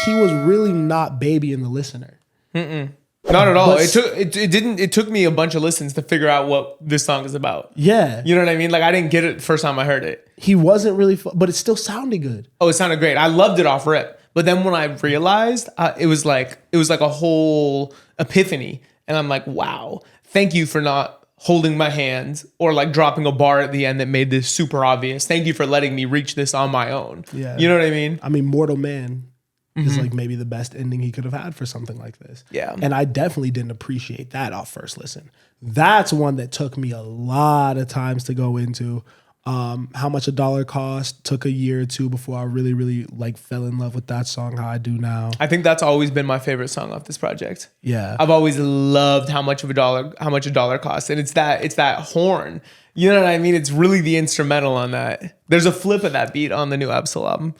was really not babying the listener. Not at all. It took me a bunch of listens to figure out what this song is about. Yeah. You know what I mean? Like, I didn't get it the first time I heard it. He wasn't really, but it still sounded good. Oh, it sounded great. I loved it off rip. But then when I realized, it was like a whole epiphany. And I'm like, wow, thank you for not holding my hand or like dropping a bar at the end that made this super obvious. Thank you for letting me reach this on my own. Yeah. You know what I mean? I mean, Mortal Man is like maybe the best ending he could have had for something like this. Yeah. And I definitely didn't appreciate that off first listen. That's one that took me a lot of times to go into. How much a dollar cost took a year or two before I really, really like fell in love with that song how I do now. I think that's always been my favorite song off this project. Yeah. I've always loved how much a dollar costs. And it's that horn. You know what I mean? It's really the instrumental on that. There's a flip of that beat on the new Absol album.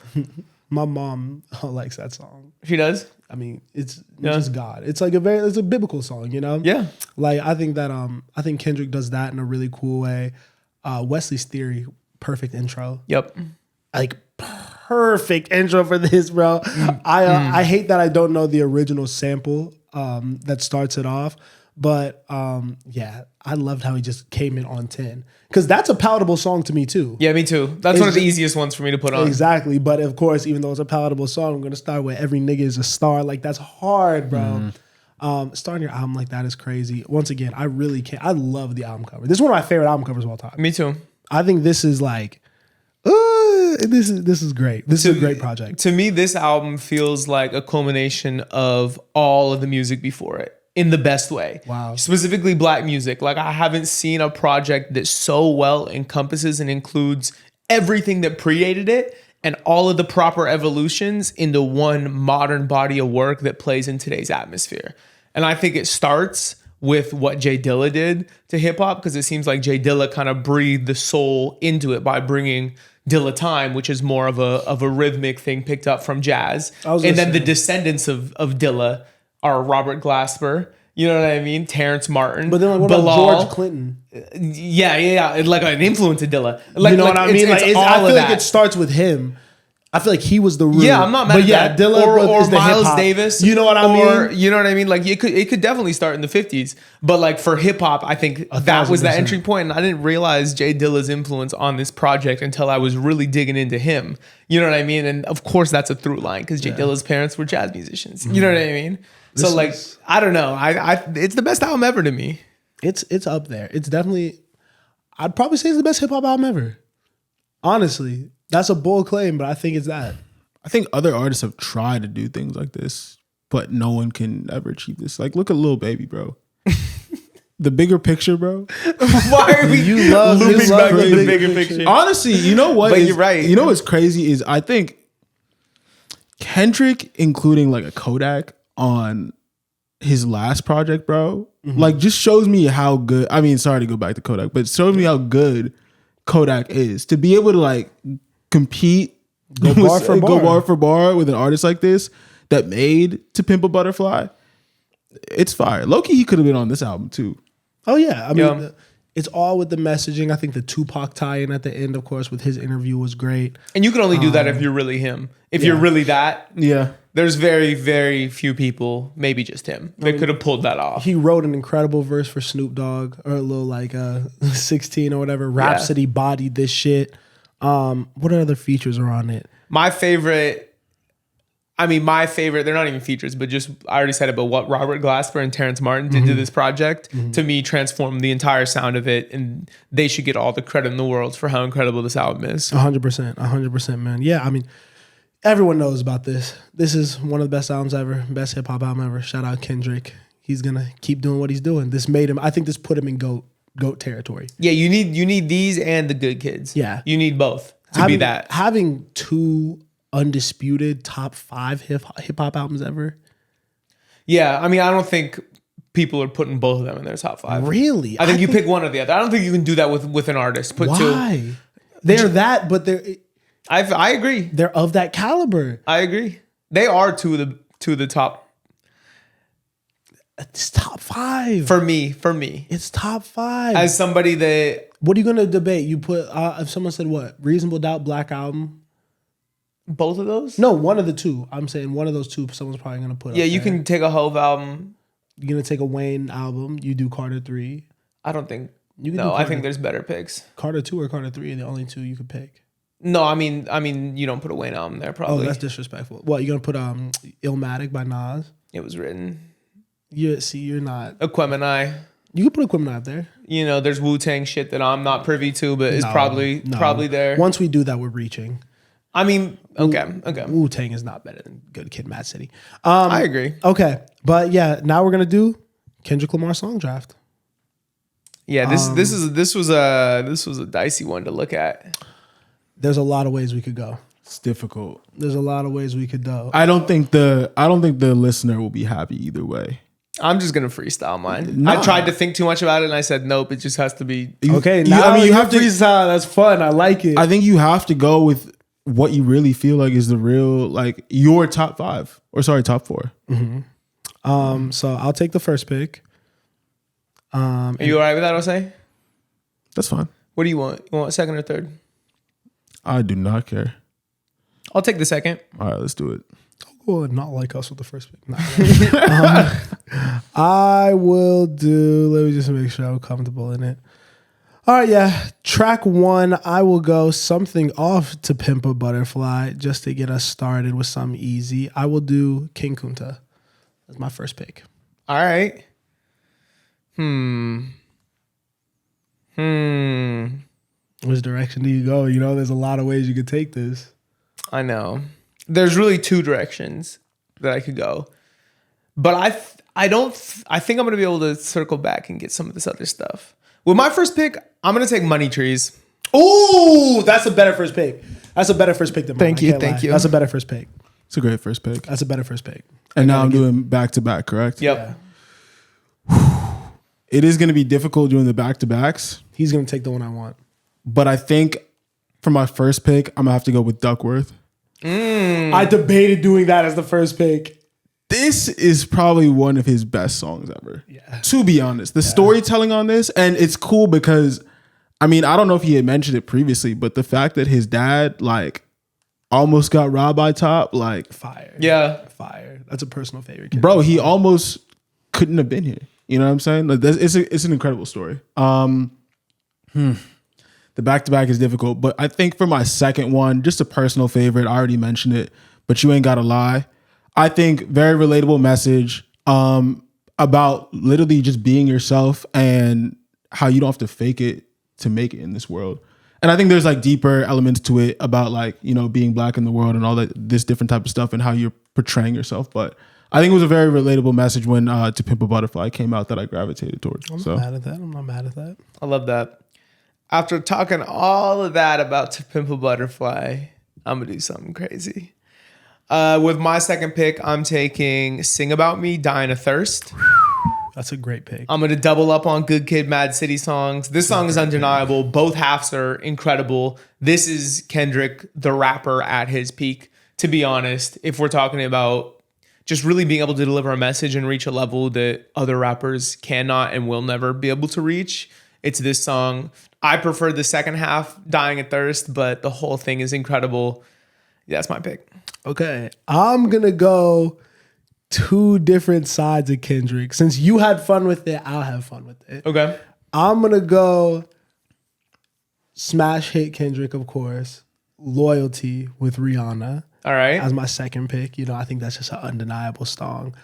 My mom likes that song. She does? I mean, it's just God. It's like it's a biblical song, you know? Yeah. Like I think that I think Kendrick does that in a really cool way. Wesley's Theory, perfect intro. Yep. Like perfect intro for this, bro. I hate that I don't know the original sample that starts it off, but yeah, I loved how he just came in on 10 because that's a palatable song to me too. Yeah, me too. That's one of the easiest ones for me to put on. Exactly, but of course, even though it's a palatable song, I'm gonna start with every nigga is a star. Like that's hard, bro. Starting your album like that is crazy. Once again, I really can't. I love the album cover. This is one of my favorite album covers of all time. Me too. I think this is like, this is great. This is a great project. To me, this album feels like a culmination of all of the music before it in the best way. Wow. Specifically black music. Like I haven't seen a project that so well encompasses and includes everything that predated it and all of the proper evolutions into one modern body of work that plays in today's atmosphere. And I think it starts with what Jay Dilla did to hip hop, because it seems like Jay Dilla kind of breathed the soul into it by bringing Dilla Time, which is more of a rhythmic thing picked up from jazz. And then the descendants of Dilla are Robert Glasper, you know what I mean? Terrence Martin. But then like, what Bilal. about George Clinton? Yeah. Like an influence of Dilla. Like, you know what I mean? It's I feel like it starts with him. I feel like he was the root. Yeah, I'm not mad at that. Dilla or is the Miles hip-hop. Davis. You know what I mean? You know what I mean? Like it could definitely start in the 50s. But like for hip hop, I think that was the 1,000%. entry point. And I didn't realize Jay Dilla's influence on this project until I was really digging into him. You know what I mean? And of course that's a through line because Jay Dilla's parents were jazz musicians. You know what I mean? So like, I don't know. It's the best album ever to me. It's up there. It's definitely, I'd probably say it's the best hip hop album ever. Honestly, that's a bold claim, but I think it's that. I think other artists have tried to do things like this, but no one can ever achieve this. Like, look at Lil Baby, bro. The bigger picture, bro. Why are we You love the bigger picture? Honestly, you know what? But you're right. You know what's crazy is I think Kendrick including like a Kodak on his last project, bro, like just shows me how good. I mean, sorry to go back to Kodak, but it shows me how good Kodak is to be able to like compete. Go bar for bar with an artist like this that made To Pimp a Butterfly. It's fire. Low-key, he could have been on this album too. Oh yeah, I mean, It's all with the messaging. I think the Tupac tie-in at the end, of course, with his interview was great. And you can only do that if you're really him. If you're really that, there's very, very few people, maybe just him, that could have pulled that off. He wrote an incredible verse for Snoop Dogg, or a little like 16 or whatever. Rhapsody bodied this shit. What other features are on it? My favorite, they're not even features, but just, I already said it, but what Robert Glasper and Terrence Martin did to this project, to me, transformed the entire sound of it. And they should get all the credit in the world for how incredible this album is. 100%, man. Yeah, I mean, everyone knows about this. This is one of the best albums ever, best hip hop album ever. Shout out Kendrick. He's going to keep doing what he's doing. This made him, I think this put him in GOAT territory. Yeah, you need these and the Good Kids. Yeah. You need both to be that. Having 2 undisputed top 5 hip hop albums ever. Yeah, I mean, I don't think people are putting both of them in their top 5. Really? I think you pick one or the other. I don't think you can do that with an artist. Put Why? 2. They're that, but I agree. They're of that caliber. I agree. They are two of the top. It's top 5 For me. It's top 5. As somebody that, What are you gonna debate? You put if someone said what? Reasonable Doubt, Black Album. both of those. No, one of the 2. I'm saying one of those 2. Someone's probably gonna put. Yeah, up you there. can take a Hove album. You're gonna take a Wayne album. You do Carter 3. I don't think. You can do No, I Carter. think there's better picks. Carter 2 or Carter 3 are the only 2 you could pick. No, I mean, you don't put a Wayne album there. Oh, Probably. that's disrespectful. What, you gonna put Illmatic by Nas? It was written. You're not. Aquemini. You can put Equipment out there. You know, there's Wu-Tang shit that I'm not privy to, but is No. probably there. Once we do that, we're reaching. I mean, okay. Wu-Tang is not better than Good Kid, Mad City. I agree. Okay, but yeah, now we're gonna do Kendrick Lamar song draft. Yeah, this was a dicey one to look at. There's a lot of ways we could go. It's difficult. There's a lot of ways we could go. I don't think the listener will be happy either way. I'm just gonna freestyle mine. Nah. I tried to think too much about it, and I said nope. It just has to be. Okay, you- now you you have to- freestyle. That's fun. I like it. I think you have to go with what you really feel like is the real, like your top 5 or sorry, top 4. So I'll take the first pick. Are you all right with that, Jose? That's fine. What do you want? You want second or third? I do not care. I'll take the second. All right, let's do it. Oh, not like us with the first pick. Nah. I will do. Let me just make sure I'm comfortable in it. All right, yeah. Track 1, I will go something off To Pimp a Butterfly just to get us started with something easy. I will do King Kunta. That's my first pick. All right. Which direction do you go? You know, there's a lot of ways you could take this. I know. There's really 2 directions that I could go, but I think I'm gonna be able to circle back and get some of this other stuff. With my first pick, I'm gonna take Money Trees. Ooh, that's a better first pick. That's a better first pick than mine. Thank you, I can't thank lie. you. That's a better first pick. It's a great first pick. That's a better first pick. And now I'm doing back to back, correct? Yep. Yeah. It is going to be difficult doing the back to backs, He's gonna take the one I want. but I think for my first pick, I'm going to have to go with Duckworth. I debated doing that as the first pick. This is probably one of his best songs ever. Yeah. To be honest, the storytelling on this, and it's cool because, I mean, I don't know if he had mentioned it previously, but the fact that his dad like almost got robbed by Top, like, Fire. Yeah. Fire. That's a personal favorite. bro, he almost couldn't have been here. You know what I'm saying? Like, it's an incredible story. The back to back is difficult, but I think for my second one, just a personal favorite. I already mentioned it, but You Ain't Gotta Lie. I think very relatable message about literally just being yourself and how you don't have to fake it to make it in this world. And I think there's like deeper elements to it about like, you know, being black in the world and all that, this different type of stuff and how you're portraying yourself. But I think it was a very relatable message when To Pimp a Butterfly came out that I gravitated towards. I'm not mad at that. I'm not mad at that. I love that. After talking all of that about To Pimp a Butterfly, I'm gonna do something crazy. With my second pick, I'm taking Sing About Me, Dying of Thirst. That's a great pick. I'm going to double up on Good Kid, Mad City songs. This song is undeniable. Both halves are incredible. This is Kendrick, the rapper at his peak, to be honest. If we're talking about just really being able to deliver a message and reach a level that other rappers cannot and will never be able to reach, it's this song. I prefer the second half, Dying of Thirst, but the whole thing is incredible. That's my pick. Okay. I'm going to go two different sides of Kendrick. Since you had fun with it, I'll have fun with it. Okay. I'm going to go smash hit Kendrick, of course. Loyalty with Rihanna. All right. As my second pick. I think that's just an undeniable song.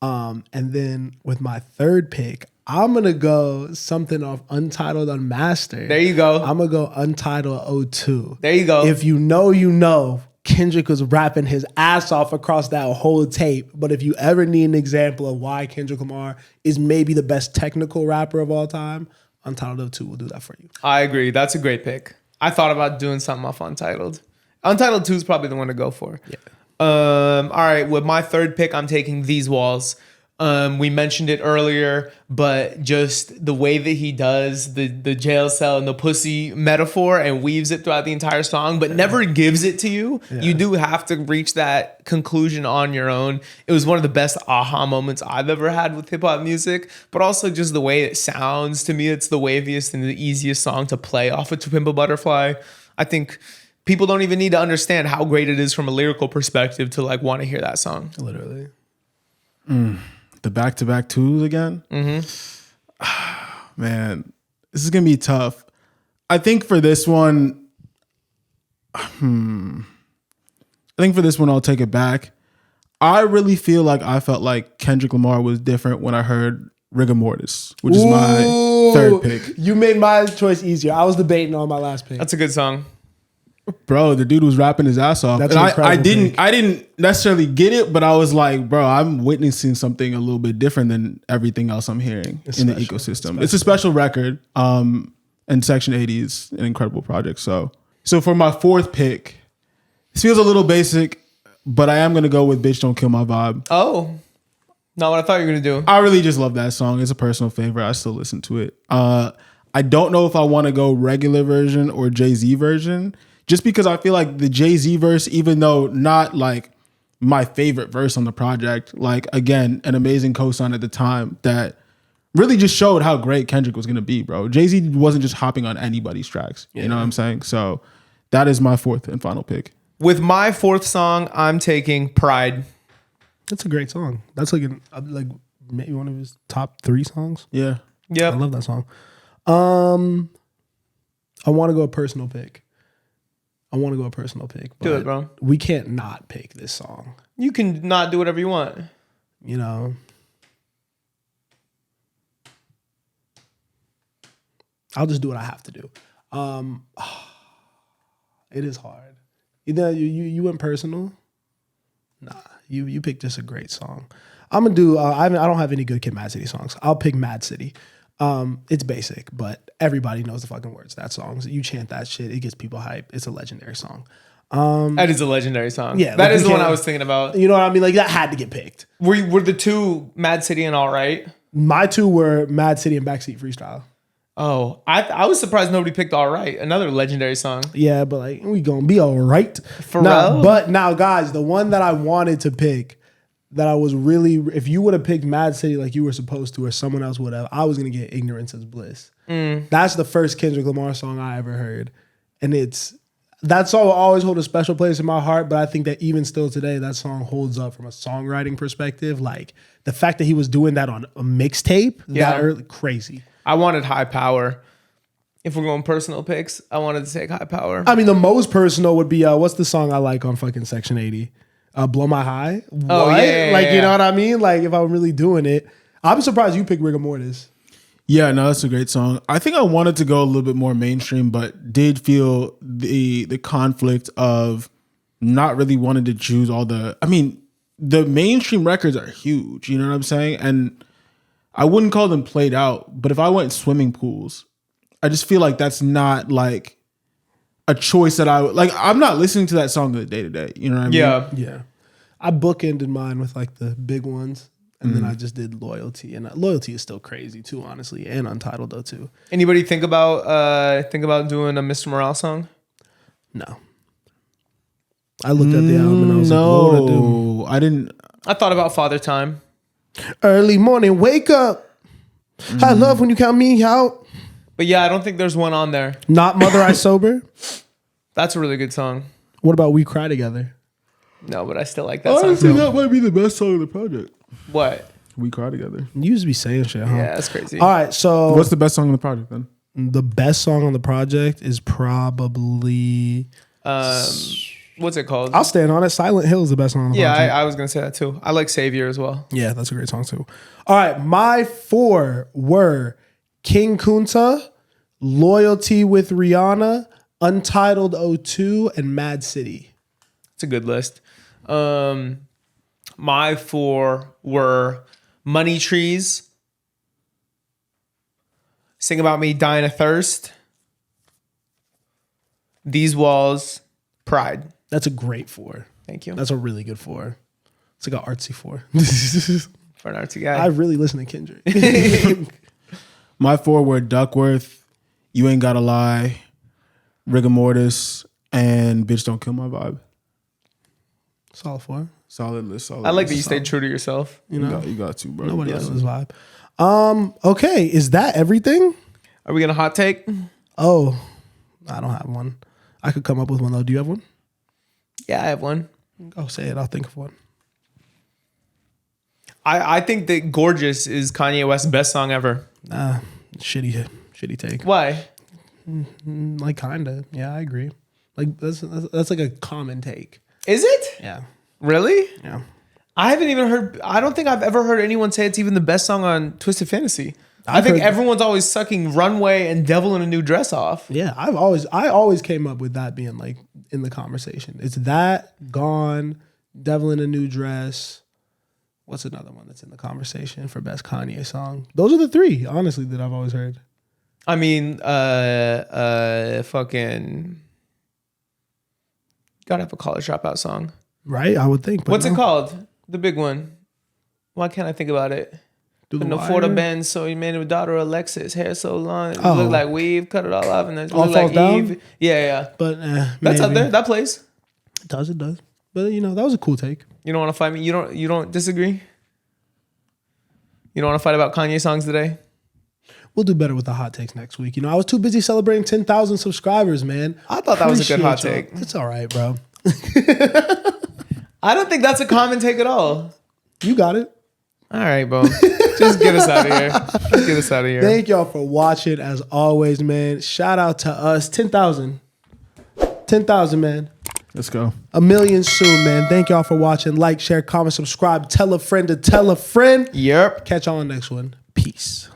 And then with my third pick, I'm going to go something off Untitled Unmastered. There you go. I'm going to go Untitled O2. There you go. If you know, Kendrick was rapping his ass off across that whole tape. But if you ever need an example of why Kendrick Lamar is maybe the best technical rapper of all time, Untitled O2 will do that for you. I agree. That's a great pick. I thought about doing something off Untitled. Untitled 2 is probably the one to go for. Yeah. All right. With my third pick, I'm taking These Walls. We mentioned it earlier, but just the way that he does the jail cell and the pussy metaphor and weaves it throughout the entire song, but never gives it to you. Yeah. You do have to reach that conclusion on your own. It was one of the best aha moments I've ever had with hip hop music, but also just the way it sounds. To me, it's the waviest and the easiest song to play off of To Pimp a Butterfly. I think people don't even need to understand how great it is from a lyrical perspective to like want to hear that song. Literally. The back-to-back twos again? Mm-hmm. Man, this is going to be tough. I think for this one, I'll take it back. I really feel like I felt like Kendrick Lamar was different when I heard Rigor Mortis, which is my third pick. You made my choice easier. I was debating on my last pick. That's a good song. Bro, the dude was rapping his ass off. That's and I didn't necessarily get it, but I was like, bro, I'm witnessing something a little bit different than everything else I'm hearing in the ecosystem. It's a special record. And Section 80 is an incredible project. So for my fourth pick, this feels a little basic, but I am gonna go with Bitch Don't Kill My Vibe. Oh. Not what I thought you were gonna do. I really just love that song. It's a personal favorite. I still listen to it. I don't know if I want to go regular version or Jay-Z version. Just because I feel like the Jay-Z verse, even though not like my favorite verse on the project, like again, an amazing cosign at the time that really just showed how great Kendrick was going to be, bro. Jay-Z wasn't just hopping on anybody's tracks. You know what I'm saying? So that is my fourth and final pick. With my fourth song, I'm taking Pride. That's a great song. That's like maybe one of his top 3 songs. Yeah. Yeah. I love that song. I want to go a personal pick. Do it, bro. We can't not pick this song. You can not do whatever you want. I'll just do what I have to do. It is hard. You went personal? Nah, you picked just a great song. I'm gonna do. I don't have any good Kid Mad City songs. I'll pick Mad City. It's basic, but everybody knows the fucking words to that song. So you chant that shit, it gets people hype. It's a legendary song. That is a legendary song. Yeah, that is the one I was thinking about. You know what I mean? Like that had to get picked. Were the two Mad City and All Right? My two were Mad City and Backseat Freestyle. Oh, I was surprised nobody picked All Right, another legendary song. Yeah, but like we gonna be all right. For real? But now, guys, the one that I wanted to pick, that I was really, if you would have picked Mad City like you were supposed to, or someone else would have, I was gonna get Ignorance is Bliss. That's the first Kendrick Lamar song I ever heard, and that song will always hold a special place in my heart. But I think that even still today, that song holds up from a songwriting perspective. Like the fact that he was doing that on a mixtape, that early, crazy. I wanted High Power. If we're going personal picks, I wanted to take High Power. I mean, the most personal would be what's the song I like on fucking Section 80? Blow My High. Oh, what? yeah. Like, you know what I mean? Like, if I'm really doing it, I'm surprised you picked Rigor Mortis. Yeah, no, that's a great song. I think I wanted to go a little bit more mainstream, but did feel the conflict of not really wanting to choose all the. I mean, the mainstream records are huge. You know what I'm saying? And I wouldn't call them played out, but if I went Swimming Pools, I just feel like that's not like a choice that I would like. I'm not listening to that song day to day. You know what I mean? Yeah. I bookended mine with like the big ones. And then I just did Loyalty, and Loyalty is still crazy too, honestly, and Untitled though too. Anybody think about doing a Mr. Morale song? No. I looked at the album and I was like, what would I do? I didn't. I thought about Father Time. Early morning, wake up. I love when you count me out. But yeah, I don't think there's one on there. Not Mother I Sober. That's a really good song. What about We Cry Together? No, but I still like that song too. that might be the best song of the project. What? We Cry Together. You used to be saying shit, huh? Yeah, that's crazy. All right, so What's the best song on the project then? the best song on the project is probably What's it called? I'll stand on it. Silent Hill is the best song on the Yeah, project. I was gonna say that too. I like Savior as well. Yeah, that's a great song too. All right, my 4 were King Kunta, Loyalty with Rihanna, Untitled O2, and Mad City. It's a good list. My 4 were Money Trees, Sing About Me, Dying of Thirst, These Walls, Pride. That's a great 4. Thank you. That's a really good 4. It's like an artsy 4. For an artsy guy. I really listen to Kendrick. My 4 were Duckworth, You Ain't Gotta Lie, Rigor Mortis, and Bitch Don't Kill My Vibe. Solid 4. Solid list. I like that you stayed true to yourself. You know, You got to, bro. nobody else knows vibe. Okay, is that everything? Are we gonna hot take? Oh, I don't have one. I could come up with one though. Do you have one? Yeah, I have one. Oh, say it. I'll think of one. I think that Gorgeous is Kanye West's best song ever. Shitty take. Why? Like kinda. Yeah, I agree. Like that's like a common take. Is it? Yeah. Really? Yeah. I haven't even heard. I don't think I've ever heard anyone say it's even the best song on Twisted Fantasy. I think heard- everyone's always sucking Runway and Devil in a New Dress off. Yeah, I always came up with that being like in the conversation. It's that, Gone, Devil in a New Dress. What's another one that's in the conversation for best Kanye song? Those are the 3, honestly, that I've always heard. I mean, fucking gotta have a College Dropout song. Right? I would think. But What's no. it called? The big one. Why can't I think about it? Do the Couldn't afford a Wire? Benz, so he made him a daughter Alexis. Hair so long, it Oh. looked like weave. Cut it all off, and then All looked like Falls Down? Eve. Yeah. But That's up maybe. there. That plays. It does. But you know, that was a cool take. You don't want to fight me. You don't disagree. You don't want to fight about Kanye songs today. We'll do better with the hot takes next week. You know, I was too busy celebrating 10,000 subscribers, man. I thought that was a good hot Appreciate y'all. take. It's all right, bro. I don't think that's a common take at all. You got it. All right, bro. Just get us out of here. Just get us out of here. Thank y'all for watching as always, man. Shout out to us. 10,000. 10,000, man. Let's go. 1 million soon, man. Thank y'all for watching. Like, share, comment, subscribe. Tell a friend to tell a friend. Yep. Catch y'all on the next one. Peace.